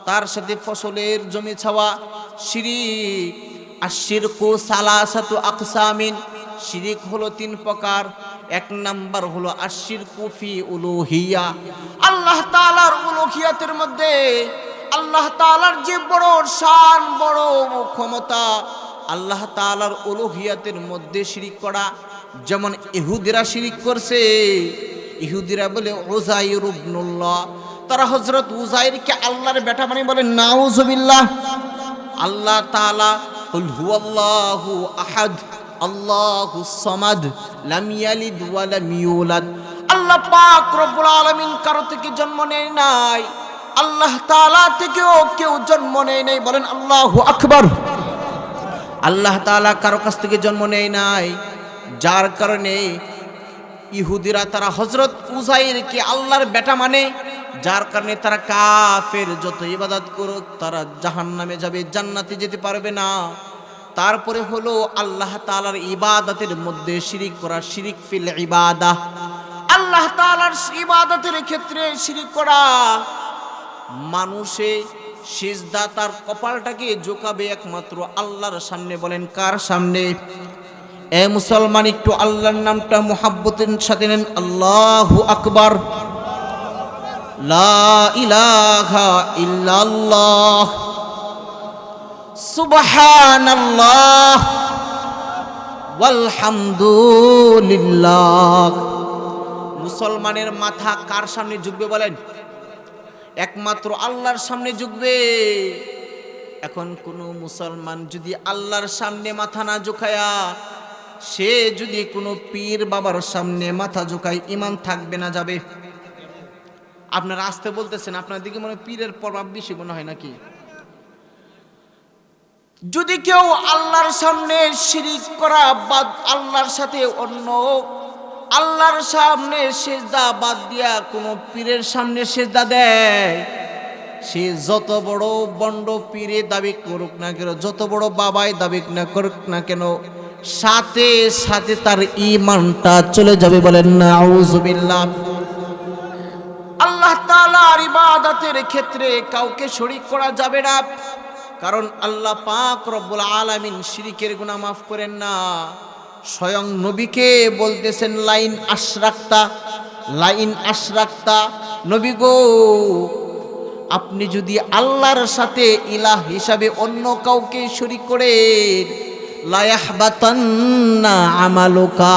তার সাথে ফসলের জমি চাওয়া, শিরিক। আশিরকু সালাসাতু আকসামিন, শিরিক হলো 3 প্রকার। 1 নাম্বার হলো আশিরকু ফি উলুহিয়া, আল্লাহ তাআলার উলুহিয়াতের মধ্যে আল্লাহ তাআলার যে বড় শান, বড় ক্ষমতা, আল্লাহ তাআলার উলুহিয়াতের মধ্যে শিরিক করা। যেমন ইহুদিরা শিরিক করছে। ইহুদিরা বলে উযাইর ইবনুল্লাহ, তারা হযরত উযাইরকে আল্লাহর বেটা মানে বলে নাউযুবিল্লাহ। আল্লাহ তাআলা কুল হুয়াল্লাহু আহাদ আল্লাহুস সামাদ লাম ইয়ালিদ ওয়া লাম ইউলাদ, আল্লাহ পাক রব্বুল আলামিন কারো থেকে জন্ম নেয় নাই, আল্লাহ তাআলা থেকেও কেউ জন্ম নেয় নাই। বলেন আল্লাহু আকবার। আল্লাহ তাআলা কারো কাছ থেকে জন্ম নেয় নাই, যার কারণে ইহুদিরা তারা হযরত উযাইরকে আল্লাহর বেটা মানে, যার কারণে তারা কাফের, যত ইবাদত করুক তারা জাহান্নামে যাবে, জান্নাতে যেতে পারবে না। তারপরে হলো আল্লাহ তাআলার ইবাদতের মধ্যে শিরিক করা, শিরিক ফিল ইবাদাহ, আল্লাহ তাআলার ইবাদতের ক্ষেত্রে শিরিক করা। মানুষে সিজদা তার কপালটাকে ঝুঁকাবে একমাত্র আল্লাহর সামনে। বলেন কার সামনে? এ মুসলমান, একটু আল্লাহর নামটা মুহাব্বতের সাথে নেন, আল্লাহু আকবার। লা ইলাহা ইল্লাল্লাহ সুবহানাল্লাহ ওয়ালহামদুলিল্লাহ। মুসলমানের মাথা কার সামনে ঝুঁকবে বলেন? একমাত্র আল্লাহর সামনে ঝুঁকবে। এখন কোন মুসলমান যদি আল্লাহর সামনে মাথা না ঝুঁকায়া সে যদি কোনো পীর বাবার সামনে মাথা ঝুঁকায়, ঈমান থাকবে না যাবে? আপনারা আসতে বলতেছেন, আপনার দিকে মনে পীরের প্রভাব বেশি মনে হয় নাকি? যদি কেউ আল্লাহর সামনে শিরিক করা বাদ, আল্লাহর সাথে অন্য আল্লাহর সামনে সিজদা বাদ দিয়া কোনো পীরের সামনে সিজদা দেয়, সে যত বড় বন্ড পীরে দাবি করুক না কেন, যত বড় বাবাই দাবি না করুক না কেন, সাথে সাথে তার ঈমানটা চলে যাবে। বলেন নাউযুবিল্লাহ। আল্লাহ তাআলার ইবাদতের ক্ষেত্রে কাউকে শরীক করা যাবে না, কারণ আল্লাহ পাক রব্বুল আলামিন শিরিকের গুনাহ মাফ করেন না। স্বয়ং নবীকে বলতেছেন লাইন আশরাকতা, নবী গো, আপনি যদি আল্লাহর সাথে ইলাহ হিসাবে অন্য কাউকে শরীক করেন, লা ইয়াহবাতান্না আমালুকা,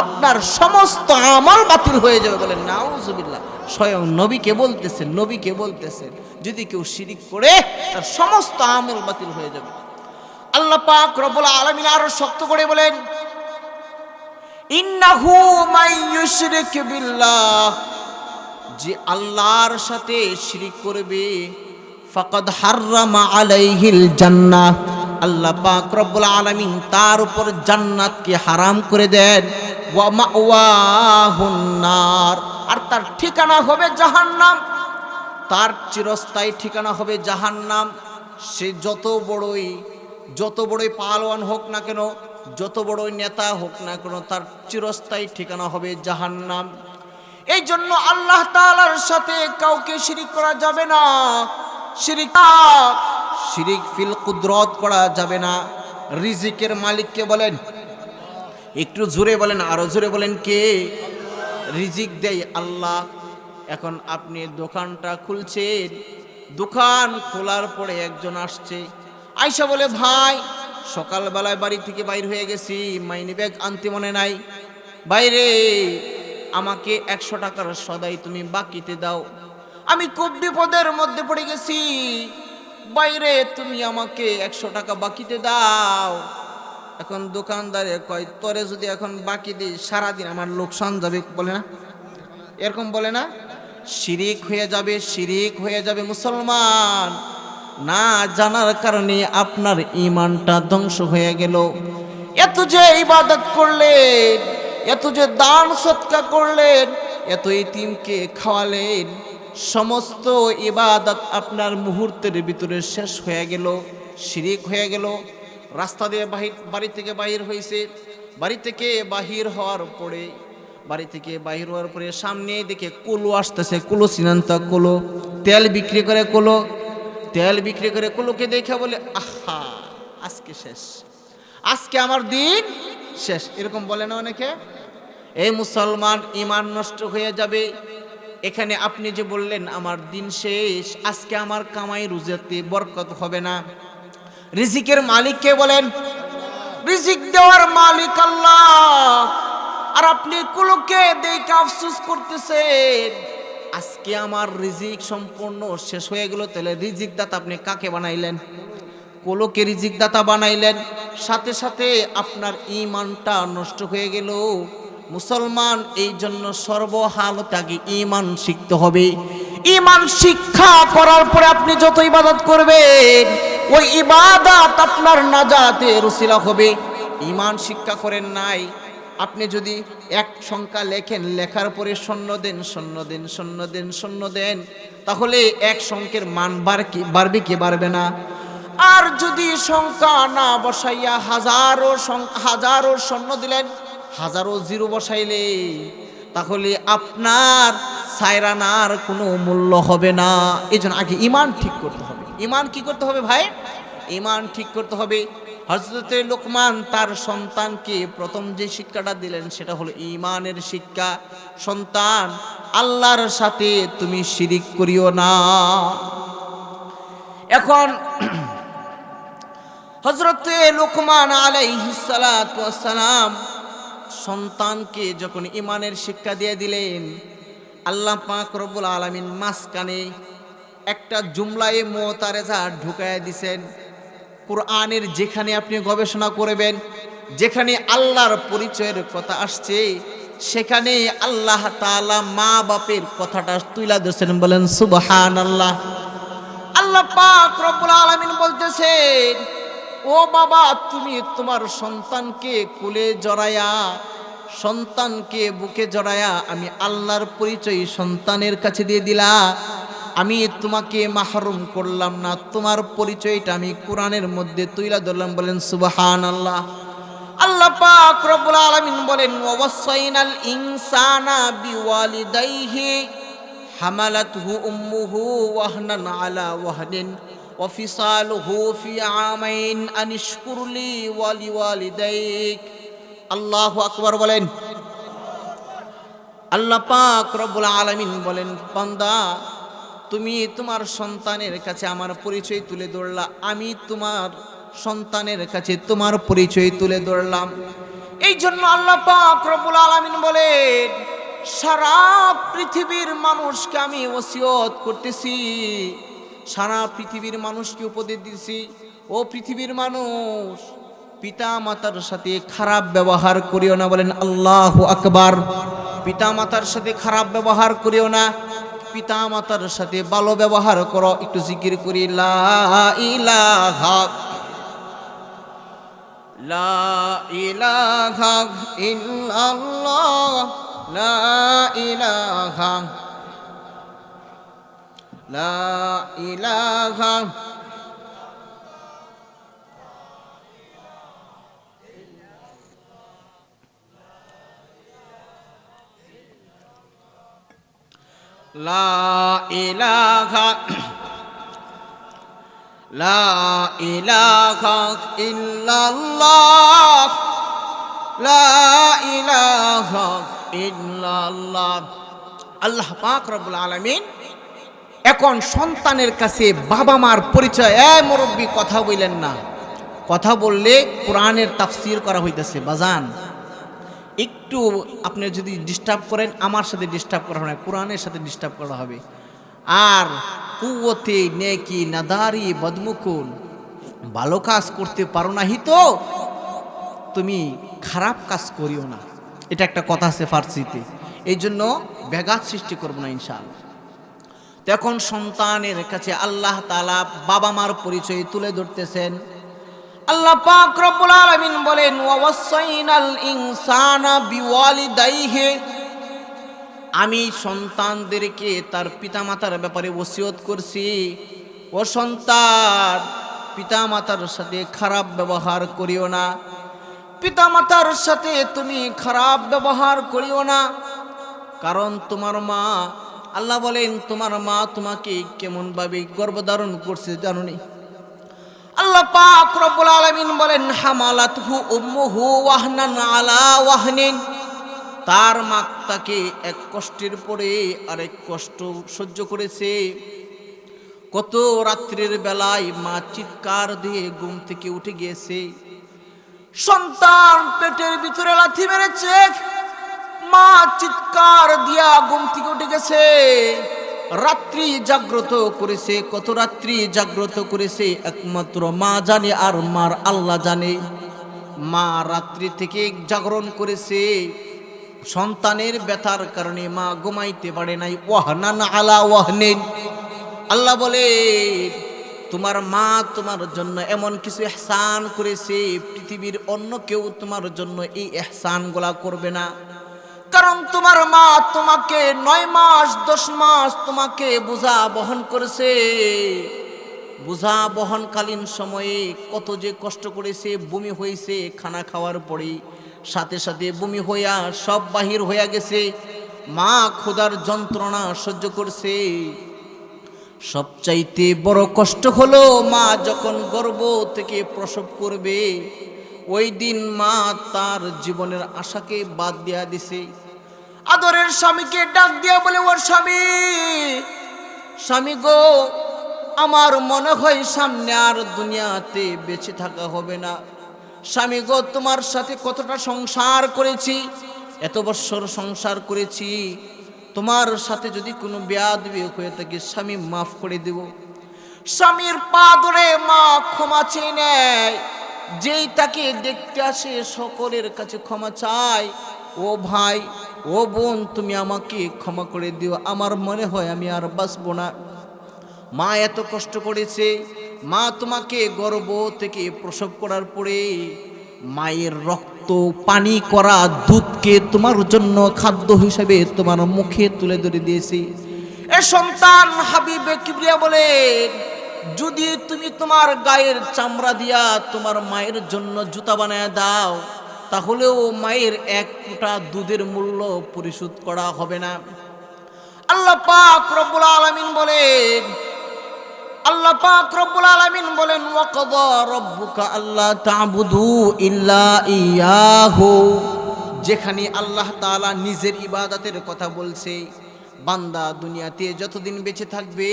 আপনার সমস্ত আমল বাতিল হয়ে যাবে। বলেন নাউযুবিল্লাহ। স্বয়ং নবীকে বলতেছেন যদি কেউ শিরিক করে তার সমস্ত আমল বাতিল হয়ে যাবে। আল্লাহ পাক রব্বুল আলামিন আরো শক্ত করে বলেন, ইন্নাহু মাইয়ুশরিক বিল্লাহ, যে আল্লাহর সাথে শিরিক করবে, ফাকাদ হাররামা আলাইহিল জান্নাহ, আল্লাহ পাক রব্বুল আলামিন তার উপর জান্নাতকে হারাম করে দেন। ওয়া মাওয়াহুন নার, আর তার ঠিকানা হবে জাহান্নাম, তার চিরস্থায়ী ঠিকানা হবে জাহান্নাম। সে যত বড়ই পালোয়ান হোক না কেন, যত বড়ই নেতা হোক না কেন, তার চিরস্থায়ী ঠিকানা হবে জাহান্নাম। এই জন্য আল্লাহ তাআলার সাথে কাউকে শিরিক করা যাবে না। শিরিক ফিল কুদরত করা যাবে না। রিজিকের মালিককে বলেন, একটু জোরে বলেন, আরো জোরে বলেন, কে রিজিক দেয়? আল্লাহ। এখন আপনি দোকানটা খুলছেন, দোকান খোলার পরে একজন আসছে, আয়সা বলে, ভাই সকালবেলায় বাড়ি থেকে বাইর হয়ে গেছি, মাইনি ব্যাগ আনতে মনে নাই, বাইরে আমাকে 100 টাকার সদাই তুমি বাকিতে দাও, আমি খুব বিপদের মধ্যে পড়ে গেছি, বাইরে তুমি আমাকে 100 টাকা বাকিতে দাও। এখন দোকানদারে কয়, তোরে যদি এখন বাকি দিই সারাদিন আমার লোকসান যাবে, বলে না? এরকম বলে না? শিরিক হয়ে যাবে মুসলমান। না জানার কারণে আপনার ঈমানটা ধ্বংস হয়ে গেল। এত যে ইবাদত করলেন, এত যে দান সদকা করলেন, এত ইতিমকে খাওয়ালেন, সমস্ত ইবাদত আপনার মুহূর্তের ভিতরে শেষ হয়ে গেল, শিরিক হয়ে গেল। রাস্তা দিয়ে বাড়ি থেকে বাহির হয়েছে, বাড়ি থেকে বাহির হওয়ার পরে সামনে দেখে কুলো আসতেছে। কুলো চিনেন তো? কুলো তেল বিক্রি করে, কুলো তেল বিক্রি করে কুলোকে দেখে বলে আহা আজকে শেষ, আজকে আমার দিন শেষ, এরকম বলে না অনেকে। এই মুসলমান, ইমান নষ্ট হয়ে যাবে। এখানে আপনি যে বললেন আমার দিন শেষ, আজকে আমার কামাই রুজিতে বরকত হবে না। রিজিকের মালিক কে বলেন? রিজিক দেওয়ার মালিক আল্লাহ। আর আপনি কুলোকে দেখে আফসোস করতেছেন আজকে আমার রিজিক সম্পূর্ণ শেষ হয়ে গেল। তাহলে রিজিক দাতা আপনি কাকে বানাইলেন? কুলোকে রিজিক দাতা বানাইলেন, সাথে সাথে আপনার ঈমানটা নষ্ট হয়ে গেল। মুসলমান, এই জন্য সর্বহালতে আগে ঈমান শিখতে হবে। ঈমান শিক্ষা করার পরে আপনি যত ইবাদত করবেন ওই ইবাদত আপনার নাজাতের উসিলা হবে। ঈমান শিক্ষা করেন নাই, আপনি যদি এক সংখ্যা লেখেন, লেখার পরে শূন্য দেন, শূন্য দেন, শূন্য দেন, শূন্য দেন, তাহলে এক সংখ্যের মান বাড়বে কি বাড়বে না? আর যদি সংখ্যা না বসাইয়া হাজারো শূন্য দিলেন, হাজারো জিরো বসাইলে, তাহলে আপনার সায়রানার কোনো মূল্য হবে না। এই জন্য আগে ঈমান ঠিক করতে হবে। ঈমান কি করতে হবে ভাই? ঈমান ঠিক করতে হবে। হযরতে লোকমান তার সন্তানকে প্রথম যে শিক্ষাটা দিলেন সেটা হলো ঈমানের শিক্ষা। সন্তান, আল্লাহর সাথে তুমি শিরিক করিও না। এখন হযরতে লোকমান আলাইহিস সালাতু ওয়াস সালাম সন্তানকে যখন ঈমানের শিক্ষা দিয়ে দিলেন, আল্লাহ পাক রব্বুল আলামিন মাঝখানে একটা জুমলায়ে মুতারেজা ঢুকায়া দিছেন। কোরআনের যেখানে আপনি গবেষণা করবেন, যেখানে আল্লাহর পরিচয়ের কথা আসছে, সেখানে আল্লাহ তাআলা মা বাপের কথাটা তুইলা ধরছেন। বলেন সুবহানাল্লাহ। আল্লাহ পাক রব্বুল আলামিন বলতেছেন, ও বাবা, তুমি তোমার সন্তানকে কোলে জড়ায়া, সন্তানকে বুকে জড়ায়া আমি আল্লাহর পরিচয় সন্তানের কাছে দিয়ে দিলা। আমি তোমাকে মাহরুম করলাম না, তোমার পরিচয়টা আমি কোরআনের মধ্যে তুইলা ধরলাম। বলেন সুবহানাল্লাহ। আল্লাহ পাক রব্বুল আলামিন বলেন, ওয়াসাইনাল ইনসানা বিওয়ালিদাইহি হামালাতহু উম্মুহু ওয়াহনান আলা ওয়াহনিন ওয়া ফিসালুহু ফি আমাইন আনিশকুর লি ওয়া লিওয়ালিদাইক। আল্লাহু আকবার বলেন। আল্লাহ পাক রব্বুল আলামিন বলেন, বান্দা, তুমি তোমার সন্তানের কাছে আমার পরিচয় তুলে ধরলা, আমি তোমার সন্তানের কাছে তোমার পরিচয় তুলে ধরলাম। এই জন্য আল্লাহ পাক রব্বুল আলামিন বলেন, সারা পৃথিবীর মানুষকে আমি ওসিয়ত করতেছি, সারা পৃথিবীর মানুষকে উপদেশ দিছি, ও পৃথিবীর মানুষ, পিতা মাতার সাথে খারাপ ব্যবহার করিও না। বলেন আল্লাহু আকবার। পিতা মাতার সাথে খারাপ ব্যবহার করিও না, পিতা মাতার সাথে ভালো ব্যবহার করো। একটু জিকির করি, লা ইলাহা লা ইলাহা ইল্লাল্লাহ, লা ইলাহা লা ইলাহা লা ইলাহা লা ইলাহা ইল্লাল্লাহ, লা ইলাহা ইল্লাল্লাহ। আল্লাহ পাক রব্বুল আলামিন এখন সন্তানের কাছে বাবা মার পরিচয়, মুরব্বী কথা বললেন না, কথা বললে কোরআনের তাফসীর করা হইতেছে। বাজান, একটু আপনি যদি ডিস্টার্ব করেন, আমার সাথে ডিস্টার্ব করা হবে না, কোরআনের সাথে ডিস্টার্ব করা হবে। আর কুওয়াতে নেকি নাদারি বদমুকুন, ভালো কাজ করতে পারো না তো তুমি খারাপ কাজ করিও না, এটা একটা কথা আছে ফার্সিতে। এই জন্য ব্যাঘাত সৃষ্টি করবো না ইনশাআল্লাহ। তো এখন সন্তানের কাছে আল্লাহ তাআলা বাবা মার পরিচয় তুলে ধরতেছেন। আল্লাহ পাক রব্বুল আলামিন বলেন, ওয়াসাইনাল ইনসানা বিওয়ালিদাইহি, আমি সন্তানদেরকে তার পিতামাতার ব্যাপারে ওসিয়ত করছি, ও সন্তান, পিতামাতার সাথে খারাপ ব্যবহার করিও না, পিতামাতার সাথে তুমি খারাপ ব্যবহার করিও না। কারণ তোমার মা আল্লাহ বলেন তোমার মা তোমাকে কেমন ভাবে গর্ভধারণ করছে জানো নি? আল্লাহ পাক রব্বুল আলামিন বলেন হামালাতহু উম্মুহু ওয়াহনান আলা ওয়াহনিন, তার মা তাকে এক কষ্টের পরে আরেক কষ্ট সহ্য করেছে। কত রাত্রির বেলায় মা চিৎকার দিয়ে ঘুম থেকে উঠে গিয়েছে, সন্তান পেটের ভিতরে লাথি মেরেছে, মা চিৎকার দিয়া ঘুম থেকে উঠে গেছে, রাত্রি জাগ্রত করেছে। কত রাত্রি জাগ্রত করেছে একমাত্র মা জানে আর মার আল্লাহ জানে। মা রাত্রি থেকে জাগরণ করেছে, সন্তানের ব্যথার কারণে মা ঘুমাইতে পারে নাই। ওয়াহনান আলা ওয়াহনিন, আল্লাহ বলে তোমার মা তোমার জন্য এমন কিছু ইহসান করেছে, পৃথিবীর অন্য কেউ তোমার জন্য এই ইহসানগুলা করবে না। কারণ তোমার মা তোমাকে 9 মাস 10 মাস তোমাকে বোঝা বহন করেছে। বোঝা বহনকালীন সময়ে কত যে কষ্ট করেছে, বমি হয়েছে খানা খাওয়ার পরে, সাথে সাথে বমি হইয়া সব বাহির হইয়া গেছে। মা ক্ষুধার যন্ত্রণা সহ্য করছে। সবচাইতে বড় কষ্ট হলো মা যখন গর্ভ থেকে প্রসব করবে, ওই দিন মা তার জীবনের আশাকে বাদ দিয়া দিছে। আদরের স্বামীকে ডাক দিয়া বলে, ওর স্বামী, স্বামী গো, আমার মনে হয় সামনে আর দুনিয়াতে বেঁচে থাকা হবে না। স্বামী গো, তোমার সাথে কতটা সংসার করেছি, এত বছর সংসার করেছি, তোমার সাথে যদি কোনো বেয়াদবি হয়ে থাকে স্বামী মাফ করে দেব। স্বামীর পা ধরে মা ক্ষমা চেয়ে নেয়। যেই তাকে দেখতে আসে সকলের কাছে ক্ষমা চায়, ও ভাই, ও বোন, তুমি আমাকে ক্ষমা করে দিও, আমার মনে হয় আমি আর বাঁচব না। মা এত কষ্ট করেছে, মা তোমাকে গর্ভ থেকে প্রসব করার পরে মায়ের রক্ত পানি করা দুধকে তোমার জন্য খাদ্য হিসেবে তোমার মুখে তুলে ধরে দিয়েছি। এ সন্তান হাবিবে কিবরিয়া বলে, যদি তুমি তোমার গায়ের চামড়া দিয়া তোমার মায়ের জন্য জুতা বানায় দাও, তাহলেও মায়ের এক ফোঁটা দুধের মূল্য পরিশোধ করা হবে না। আল্লাহ পাক রব্বুল আলামিন বলেন, আল্লাহ পাক রব্বুল আলামিন বলেন, ওয়াকাদা রাব্বুকা আল্লা তা'বুদু ইল্লা ইয়াহু। যেখানে আল্লাহ তাআলা নিজের ইবাদতের কথা বলছে, বান্দা দুনিয়াতে যতদিন বেঁচে থাকবে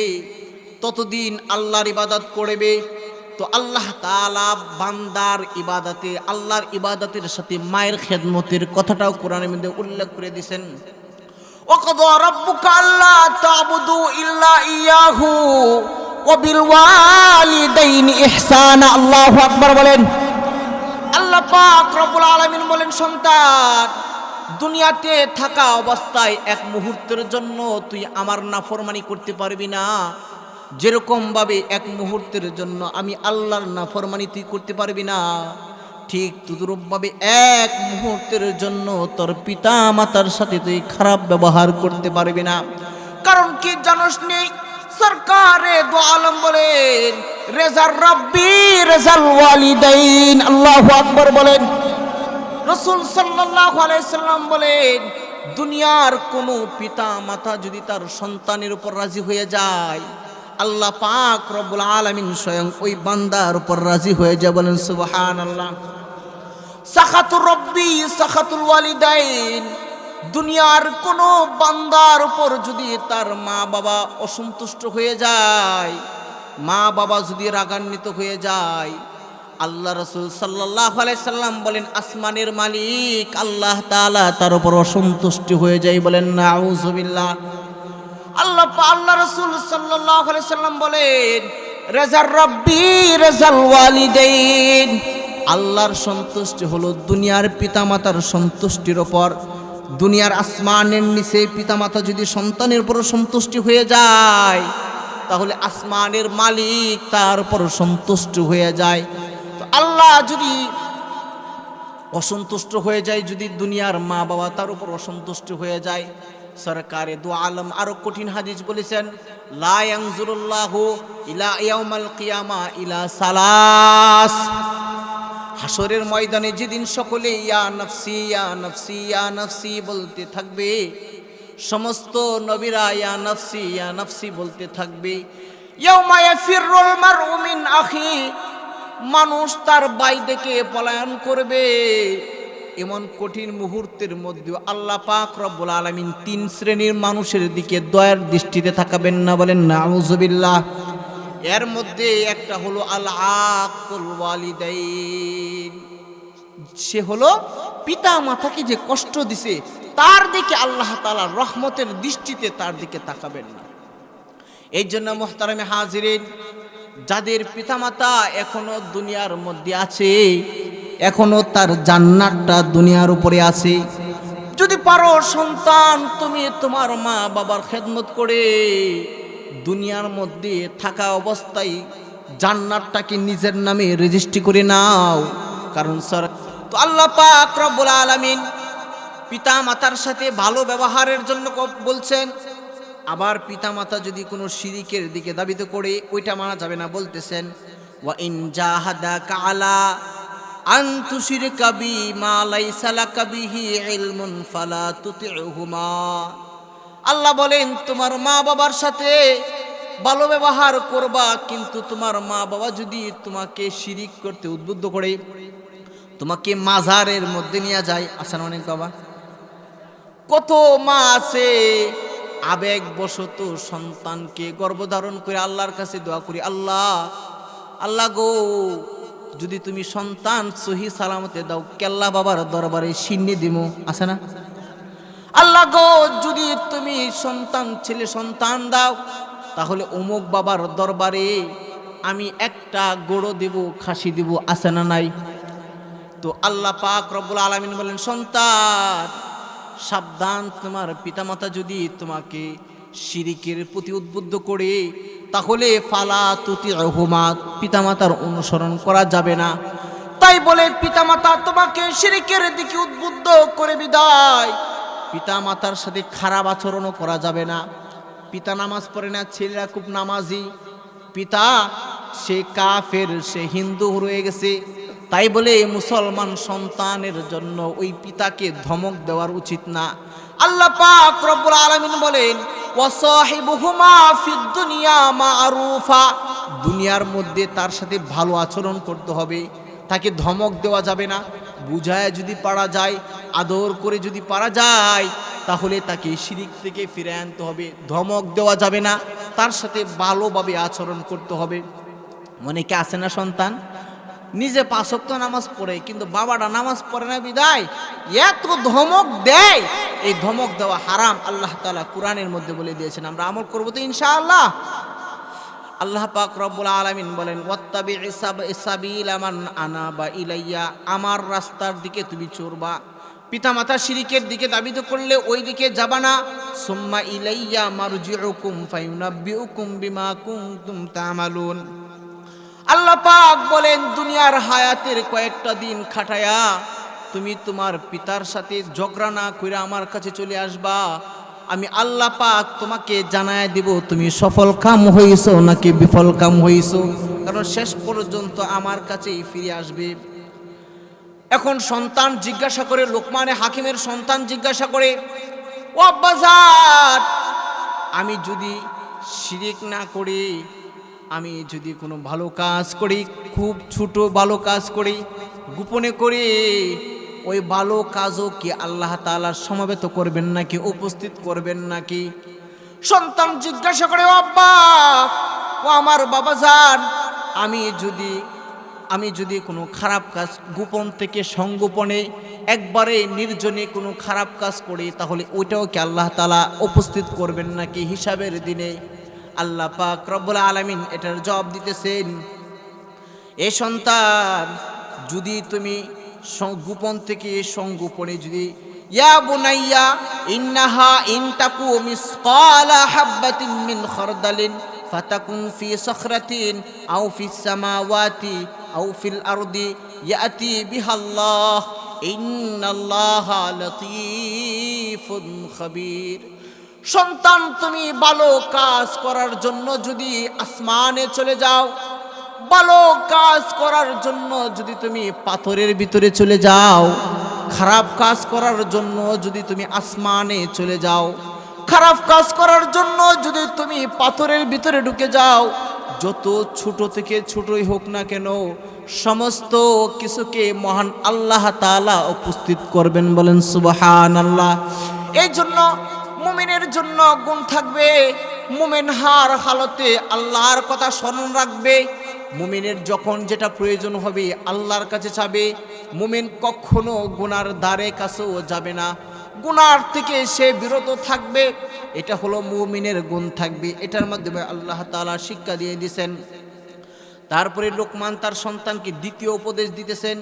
ততদিন আল্লাহর ইবাদত করবে। তো আল্লাহ তাআলা বান্দার ইবাদতে, আল্লাহর ইবাদতের সাথে মায়ের খেদমতের কথাটাও কোরআনের মধ্যে উল্লেখ করে দিয়েছেন। ওয়াকাদা রাব্বুকা আল্লা তা'বুদু ইল্লা ইয়াহু ওয়া বিল ওয়ালিদাইনি ইহসানা। আল্লাহু আকবার বলেন। আল্লাহ পাক রব্বুল আলামিন বলেন, সন্তান, দুনিয়াতে থাকা অবস্থায় এক মুহূর্তের জন্য তুই আমার নাফরমানি করতে পারবি না। যেরকম ভাবে এক মুহূর্তের জন্য আমি আল্লাহর নাফরমানি তুই করতে পারবি না, ঠিক তদ্রূপ ভাবে এক মুহূর্তের জন্য তোর পিতা মাতার সাথে তুই খারাপ ব্যবহার করতে পারবি না। কারণ কি জানোস নেই, সরকারে দো আলম বলেন, রেজার রব্বি রেজাল ওয়ালিদাইন। আল্লাহু আকবার বলেন। রাসূল সাল্লাল্লাহু আলাইহি সাল্লাম বলেন, দুনিয়ার কোনো পিতা মাতা যদি তার সন্তানের উপর রাজি হয়ে যায়, আল্লাহ পাক রব্বুল আলামিন স্বয়ং ওই বান্দার উপর রাজি হয়ে যায়। বলেন সুবহানাল্লাহ। সাখাতুর রব্বি সাখাতুল ওয়ালিদাইন। দুনিয়ার কোনো বান্দার উপর যদি তার মা বাবা অসন্তুষ্ট হয়ে যায়, মা বাবা যদি রাগান্বিত হয়ে যায়, আল্লাহ রাসূল সাল্লাল্লাহু আলাইহি সাল্লাম বলেন, আসমানের মালিক আল্লাহ তাআলা তার উপর অসন্তুষ্ট হয়ে যায়। বলেন নাউযুবিল্লাহ। আল্লাহ রাসূল সাল্লাল্লাহু আলাইহি সাল্লাম বলেন, রেজার রব্বি রেজাল ওয়ালিদাইন। আল্লাহর সন্তুষ্টি হলো দুনিয়ার পিতামাতার সন্তুষ্টির উপর। দুনিয়ার আসমানের নিচে পিতামাতা যদি সন্তানের উপর সন্তুষ্টি হয়ে যায়, তাহলে আসমানের মালিক তার উপর সন্তুষ্ট হয়ে যায়। তো আল্লাহ যদি অসন্তুষ্ট হয়ে যায়, যদি দুনিয়ার মা বাবা তার উপর অসন্তুষ্ট হয়ে যায়, সরকারে দু আলম আরো কঠিন হাদিস বলেছেন, লা ইয়ানজুরুল্লাহু ইলা ইয়াউমাল কিয়ামা ইলা সালাস। হাসরের ময়দানে যেদিন সকলে ইয়া নফসি ইয়া নফসি ইয়া নফসি বলতে থাকবে, সমস্ত নবীরা ইয়া নাফসি বলতে থাকবে। ইয়াউমা ইয়াফিরুল মারউ মিন আখি, মানুষ তার ভাই থেকে পলায়ন করবে। এমন কঠিন মুহূর্তের মধ্যে আল্লাহ পাক রব্বুল আলামিন 3 শ্রেণীর মানুষের দিকে দয়ার দৃষ্টিতে তাকাবেন না, বলেন নাউযুবিল্লাহ। এর মধ্যে একটা হলো আল আকুল ওয়ালিদাইন, সে হলো পিতা মাতাকে যে কষ্ট দিছে তার দিকে আল্লাহ তাআলা রহমতের দৃষ্টিতে তার দিকে তাকাবেন না। এই জন্য মুহতারামে হাজিরিন, যাদের পিতামাতা এখনো দুনিয়ার মধ্যে আছে, এখনো তার জান্নাতটা দুনিয়ার উপরে আছে, যদি পারো সন্তান তুমি তোমার মা বাবার খেদমত করে দুনিয়ার মধ্যে থাকা অবস্থায় জান্নাতটাকে নিজের নামে রেজিস্ট্রি করে নাও। কারণ স্যার তো আল্লাহ পাক রব্বুল আলামিন পিতা মাতার সাথে ভালো ব্যবহারের জন্য বলছেন। আবার পিতামাতা যদি কোনো শিরিকের দিকে দাবিত করে ওইটা মানা যাবে না, বলতেছেন ওয়া ইন জাহাদাকা আলা আন তুশরিকা বি মা লাইসা লাকা বিহি ইলমুন ফালা তুতিউহুমা। আল্লাহ বলেন তোমার মা বাবার সাথে ভালো ব্যবহার করবা, কিন্তু তোমার মা বাবা যদি তোমাকে শিরিক করতে উদ্বুদ্ধ করে, তোমাকে মাজারের মধ্যে নিয়ে যায়, আসেন অনেক বাবা, কত মা আছে আবেগবশত সন্তানকে গর্ভধারণ করে আল্লাহর কাছে দোয়া করি, আল্লাহ গো যদি তুমি সন্তান সহি সালামতে দাও, কেল্লা বাবার দরবারে সিন্নি দিমু, আছে না? আল্লাহ গো যদি তুমি সন্তান ছেলে সন্তান দাও, তাহলে অমুক বাবার দরবারে আমি একটা গরু দিব, খাসি দিব, আছে না নাই? তো আল্লাহ পাক রব্বুল আলামিন বলেন সন্তান সাবধান, তোমার পিতামাতা যদি তোমাকে শিরিকের প্রতি উদ্বুদ্ধ করে, তাহলে ফালা তুতিউহুমা, পিতামাতার অনুসরণ করা যাবে না। তাই বলে পিতামাতা তোমাকে শিরিকের দিকে উদ্বুদ্ধ করে বিদায়, পিতামাতার সাথে খারাপ আচরণও করা যাবে না। পিতা নামাজ পড়ে না, ছেলেরা খুব নামাজি, পিতা সে কাফের, সে হিন্দু হয়ে গেছে, তাই বলে মুসলমান সন্তানের জন্য ওই পিতাকে ধমক দেওয়ার উচিত না। আল্লাহ পাক রব্বুল আলামিন বলেন ওয়াসাহিবুহুমা ফিদ দুনিয়া মারুফা, দুনিয়ার মধ্যে তার সাথে ভালো আচরণ করতে হবে, তাকে ধমক দেওয়া যাবে না। বুঝায় যদি পারা যায়, আদর করে যদি পারা যায়, তাহলে তাকে শিরিক থেকে ফিরে আনতে হবে। ধমক দেওয়া যাবে না, তার সাথে ভালোভাবে আচরণ করতে হবে। অনেকে আছে না সন্তান নিজে 5 ওয়াক্ত নামাজ পড়ে, কিন্তু বাবাটা নামাজ পড়ে না বিদায় এত ধমক দেয়। এই ধমক দেওয়া হারাম, আল্লাহ তাআলা কুরআনের মধ্যে বলে দিয়েছেন। আমরা আমল করব তো ইনশাআল্লাহ। আল্লাহ পাক রব্বুল আলামিন বলেন ওয়াত্তাবি'is সাবিলা মান আনাবা ইলাইয়া, আমার রাস্তার দিকে তুমি চলবা। পিতামাতা শিরিকের দিকে দাবিত করলে ওই দিকে যাবা না। সুম্মা ইলাইয়া মারজিউকুম ফায়ুনাব্বিউকুম বিমা কুনতুম তা'মালুন। আল্লাহ পাক বলেন দুনিয়ার হায়াতের কয়েকটা দিন খাটায়া তুমি তোমার পিতার সাথে ঝগড়া না কইরা আমার কাছে চলে আসবা, আমি আল্লাহ পাক তোমাকে জানায় দিব তুমি সফল কাম হইছো নাকি বিফল কাম হইছো, কারণ শেষ পর্যন্ত আমার কাছেই ফিরে আসবে। এখন সন্তান জিজ্ঞাসা করে, লোকমানে হাকিমের সন্তান জিজ্ঞাসা করে, ও আব্বাজান আমি যদি শিরিক না করি, আমি যদি কোনো ভালো কাজ করি, খুব ছোট ভালো কাজ করি, গোপনে করি, ওই ভালো কাজও কি আল্লাহ তাআলা সমবেত করবেন নাকি উপস্থিত করবেন নাকি? সন্তান জিজ্ঞাসা করে, ও আব্বা, ও আমার বাবাজান, আমি যদি কোনো খারাপ কাজ গোপন থেকে সংগোপনে একবারে নির্জনে কোনো খারাপ কাজ করি, তাহলে ওইটাও কি আল্লাহ তাআলা উপস্থিত করবেন নাকি হিসাবের দিনে? আল্লাহ পাক রব্বুল আলামিন এটার জবাব দিতেছেন, এ সন্তান যদি তুমি গোপন থেকে সংগোপনে যদি ইয়া বুনাইয়া ইন্নাহা ইনতাকু মিসকালা হাববাতিন মিন খারদালিন ফাতাকুন ফি সাখরাতিন আও ফিস সামাওয়াতি আও ফিল আরদি ইয়াতি বিহাল্লাহ ইন্নাল্লাহা লাতীফুন খাবীর। সন্তান তুমি ভালো কাজ করার জন্য যদি আসমানে চলে যাও, ভালো কাজ করার জন্য যদি তুমি পাথরের ভিতরে চলে যাও, খারাপ কাজ করার জন্য যদি তুমি আসমানে চলে যাও, খারাপ কাজ করার জন্য যদি তুমি পাথরের ভিতরে ঢুকে যাও, যত ছোট থেকে ছোটই হোক না কেন, সমস্ত কিছুকে মহান আল্লাহ তাআলা উপস্থিত করবেন। বলেন সুবহানাল্লাহ। এই জন্য মুমিনের জন্য গুণ থাকবে, মুমিন হার হালতে আল্লাহর কথা স্মরণ রাখবে। মুমিনের যখন যেটা প্রয়োজন হবে আল্লাহর কাছে চাবে। মুমিন কখনো গুনার দ্বারে কাছেও যাবে না, গুনার থেকে সে বিরত থাকবে। এটা হলো মুমিনের গুণ থাকবে। এটার মাধ্যমে আল্লাহ তাআলা শিক্ষা দিয়ে দিয়েছেন। তারপরে লোকমান তার সন্তানকে দ্বিতীয় উপদেশ দিতেছেন,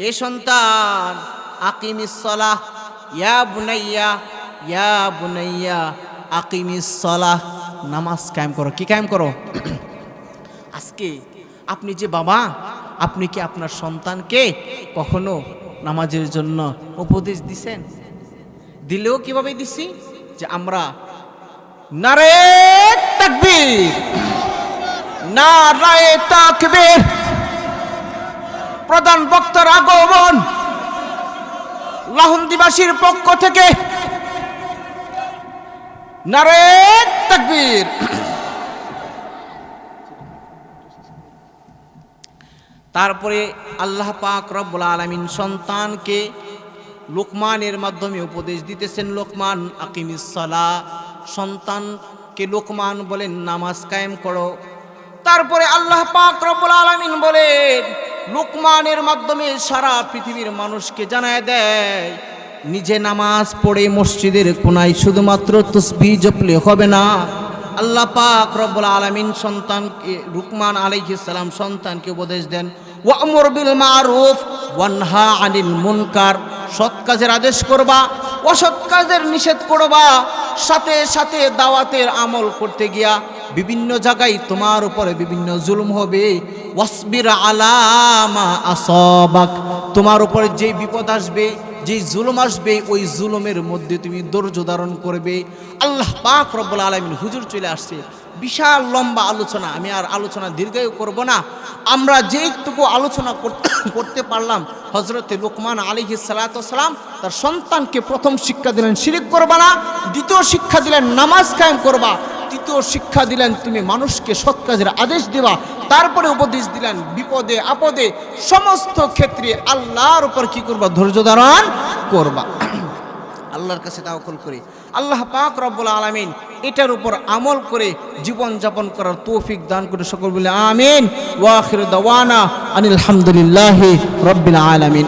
এ সন্তান, আকিমিস সালাহ ইয়া বুনাইয়া, ইয়া বুনাইয়া আকিমিস সালাহ, নামাজ কায়েম করো। কি কায়েম করো? আজকে আপনি যে বাবা, আপনি কি আপনার সন্তানকে কখনো নামাজের জন্য উপদেশ দিছেন? দিলেও কিভাবে দিছি? যে আমরা নারে তাকবীর, নারে তাকবীর, প্রধান বক্তার আগমন, লাহুন্দিবাসীর পক্ষ থেকে নারে তাকবীর। তারপরে আল্লাহ পাক রব্বুল আলামিন সন্তানকে লোকমানের মাধ্যমে উপদেশ দিতেছেন, লোকমান আকিমিস সালাহ, সন্তানকে লোকমান বলেন নামাজ কায়েম করো। তারপরে আল্লাহ পাক রব্বুল আলামিন বলেন লোকমানের মাধ্যমে সারা পৃথিবীর মানুষকে জানায় দেয়, নিজে নামাজ পড়ে মসজিদের কোনায় শুধুমাত্র তাসবিহ জপলে হবে না। আল্লাহ পাক রব্বুল আলামিন সন্তানকে, লুকমান আলাইহিস সালাম সন্তানকে উপদেশ দেন, ওয়া'মুর বিল মারুফ ওয়ানহা আনিল মুনকার, সৎ কাজের আদেশ করবা, অসৎ কাজের নিষেধ করবা। সাথে সাথে দাওয়াতের আমল করতে গিয়া বিভিন্ন জায়গায় তোমার উপরে বিভিন্ন জুলুম হবে। ওয়াসবির আলা মা আসাবাক, তোমার উপরে যে বিপদ আসবে, যে জুলুম আসবে, ওই জুলুমের মধ্যে তুমি ধৈর্য ধারণ করবে। আল্লাহ পাক রব্বুল আলামিন, হুজুর চলে আসছে, বিশাল লম্বা আলোচনা, আমি আর আলোচনা দীর্ঘায়ু করব না। আমরা যেটুকু আলোচনা করতে পারলাম, হযরতে লোকমান আলাইহিস সালাতু ওয়াস সালাম তার সন্তানকে প্রথম শিক্ষা দিলেন শিরক করবা না, দ্বিতীয় শিক্ষা দিলেন নামাজ কায়েম করবা, তৃতীয় শিক্ষা দিলেন তুমি মানুষকে সৎ কাজের আদেশ দিবা। তারপরে উপদেশ দিলেন বিপদে আপদে সমস্ত ক্ষেত্রে আল্লাহর উপর কি করবা? ধৈর্য ধারণ করবা। আল্লাহর কাছে তাওয়াক্কুল করি। আল্লাহ পাক রব্বুল আলামিন এটার উপর আমল করে জীবন যাপন করার তৌফিক দান করে সকল বলে আমিন। ওয়া আখিরু দাওয়ানা আনিল হামদুলিল্লাহি রাব্বিল আলামিন।